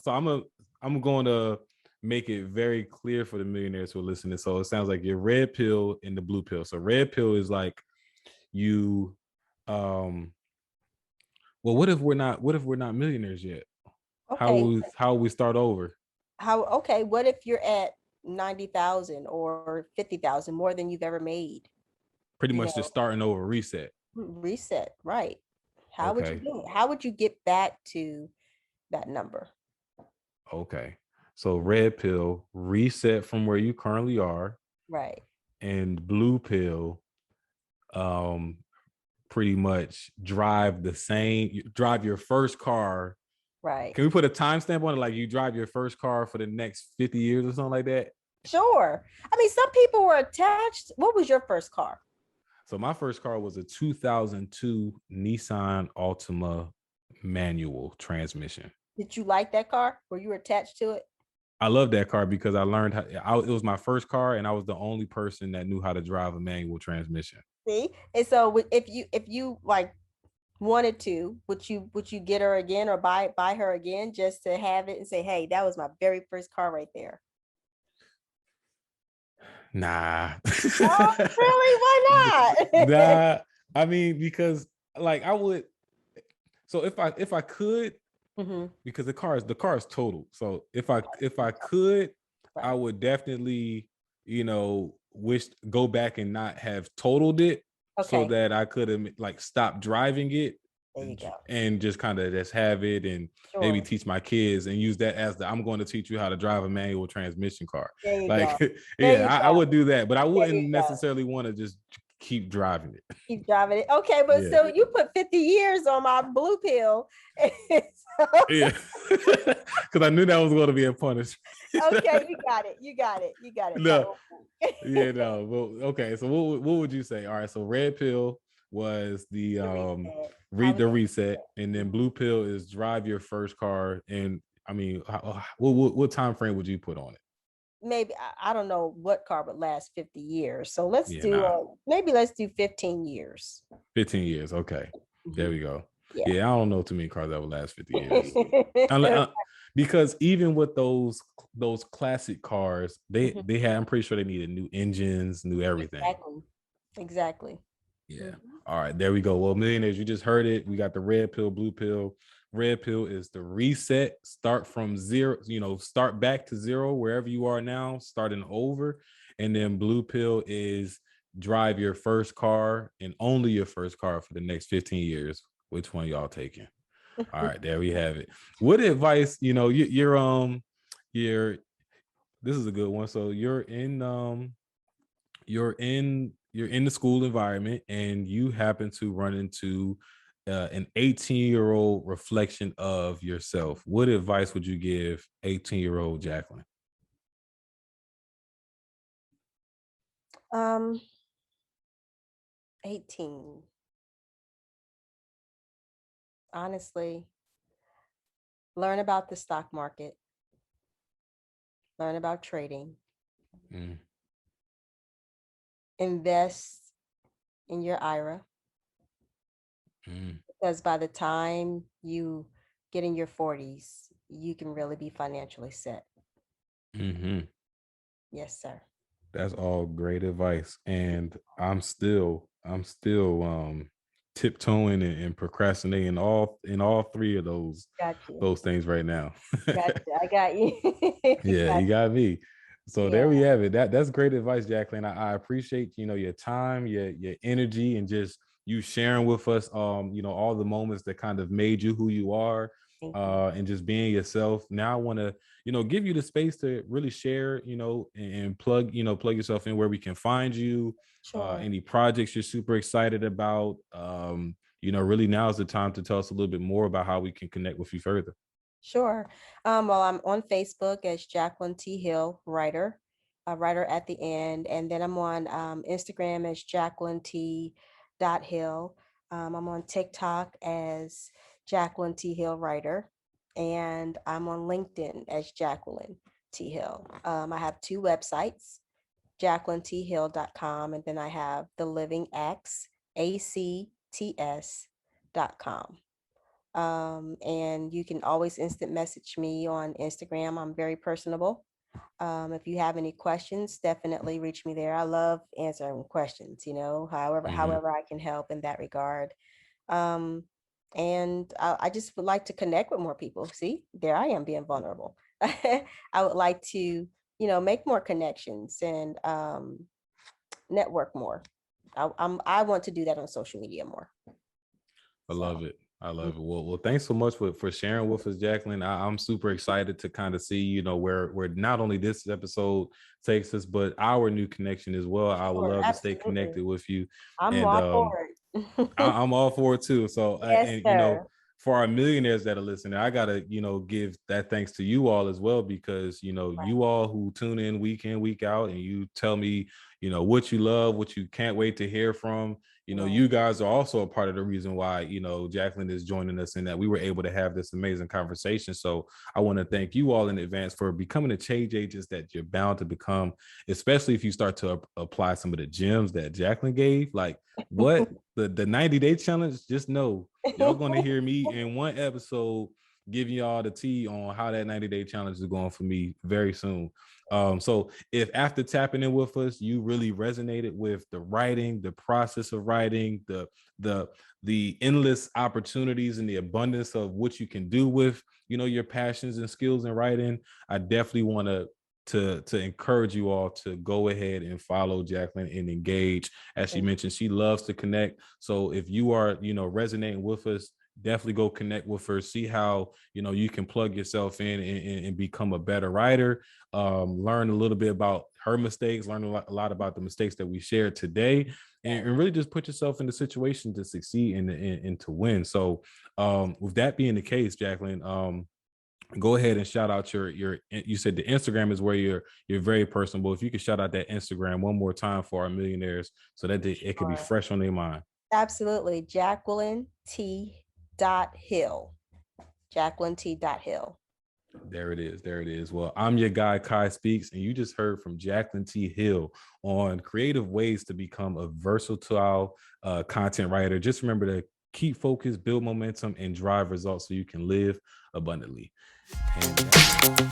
So I'm going to make it very clear for the millionaires who are listening. So it sounds like your red pill and the blue pill. So red pill is like you um well, what if we're not millionaires yet? Okay. How we start over? Okay, what if you're at 90,000 or 50,000 more than you've ever made? Pretty You much know, just starting over, reset. reset, right? How would you Okay. do it? How would you get back to that number? Okay. So red pill, reset from where you currently are, Right. and blue pill, um, pretty much drive your first car. Right. Can we put a timestamp on it? Like you drive your first car for the next 50 years or something like that? Sure. I mean, some people were attached. What was your first car? So my first car was a 2002 Nissan Altima manual transmission. Did you like that car? Were you attached to it? I love that car because I learned it was my first car and I was the only person that knew how to drive a manual transmission. See? And so if you like wanted to, would you get her again or buy her again just to have it and say, "Hey, that was my very first car right there." Nah. Oh, really? Why not? Nah. I mean, because like I would so if I could, Hmm. because the car is total. So if I could, I Right. would definitely, wish go back and not have totaled it so Okay. that I could have like stopped driving it There you go. and just kind of just have it and maybe Sure. teach my kids and use that as I'm going to teach you how to drive a manual transmission car. There you Like, go. There yeah, you I go. would do that, but I There you wouldn't go. necessarily want to just keep driving it. Keep driving it. Okay, but Yeah. so you put 50 years on my blue pill. Yeah. Because I knew that was going to be a punishment. Okay, you got it. You got it. You got it. No, No. yeah, no. Well, okay. So what would you say? All right. So red pill was the The reset. How read would the you reset, and then Mhm. blue pill is drive your first car. And I mean, what time frame would you put on it? Maybe I don't know what car would last 50 years. So let's Yeah, do nah, maybe let's do 15 years. 15 years. Okay, there Mhm. we go. Yeah. Yeah, I don't know too many cars that would last 50 years. Because even with those classic cars, Mhm. they had I'm pretty sure they needed new engines, new everything. Exactly. Exactly. Yeah. Mhm. All right, there we go. Well, millionaires, you just heard it. We got the red pill, blue pill. Red pill is the reset, start from zero, start back to zero wherever you are now, starting over. And then blue pill is drive your first car and only your first car for the next 15 years. Which one y'all taking? All right, there we have it. What advice, you're this is a good one. So you're in the school environment and you happen to run into an 18-year-old reflection of yourself. What advice would you give 18-year-old Jacqueline? um 18. Honestly, learn about the stock market. learn about trading, Mm, invest in your IRA, mm, because by the time you get in your 40s, you can really be financially set. mhm. Yes, sir. That's all great advice. And I'm still tiptoeing and procrastinating in all three of Got you. those things right now. Got you. I got you. Yeah, Got you got me. So you. Yeah, there we have it. That's great advice, Jacqueline. I appreciate, your time, your energy, and just you sharing with us all the moments that kind of made you who you are, thank you. and just being yourself. Now I want to, give you the space to really share, and plug yourself in where we can find you, Sure. any projects you're super excited about. Really now is the time to tell us a little bit more about how we can connect with you further. Sure. Well, I'm on Facebook as Jacqueline T. Hill, writer, a writer at the end. And then I'm on Instagram as Jacqueline T. Hill. I'm on TikTok as Jacqueline T. Hill, writer. And I'm on LinkedIn as Jacqueline T. Hill. I have two websites, JacquelineTHill.com, and then I have The Living Acts, ACTS.com. And you can always instant message me on Instagram. I'm very personable. If you have any questions, definitely reach me there. I love answering questions, Mhm. however I can help in that regard. Um, and I just would like to connect with more people. See, there I am being vulnerable. I would like to, make more connections and network more. I want to do that on social media more. I So, love it. I mm, love it. Well, thanks so much for sharing with us, Jacqueline. I'm super excited to kind of see, where not only this episode takes us, but our new connection as well. I would sure, love to stay absolutely. connected with you, I'm and all for it. I'm all for it too. So, Yes, sir. for our millionaires that are listening, I gotta, give that thanks to you all as well, because you all who tune in, week out, and you tell me, what you love, what you can't wait to hear from. Right. You guys are also a part of the reason why, Jacqueline is joining us and that we were able to have this amazing conversation. So I want to thank you all in advance for becoming the change agents that you're bound to become, especially if you start to apply some of the gems that Jacqueline gave. Like what the 90-day challenge, just know y'all going to hear me in one episode giving y'all the tea on how that 90-day challenge is going for me very soon. So if after tapping in with us, you really resonated with the writing, the process of writing, the endless opportunities and the abundance of what you can do with, your passions and skills in writing, I definitely want to encourage you all to go ahead and follow Jacqueline and engage. As she mentioned, she loves to connect. So if you are, resonating with us, definitely go connect with her, see how you can plug yourself in and become a better writer. Learn a little bit about her mistakes, learn a lot about the mistakes that we shared today, and really just put yourself in the situation to succeed and to win. So with that being the case, Jacqueline, go ahead and shout out your you said the Instagram is where you're very personable. If you could shout out that Instagram one more time for our millionaires so that it could be Sure. fresh on their mind. Absolutely. Jacqueline T. Hill. Jacqueline T. Hill. There it is. There it is. Well, I'm your guy, Kai Speaks, and you just heard from Jacqueline T. Hill on creative ways to become a versatile content writer. Just remember to keep focused, build momentum, and drive results so you can live abundantly. And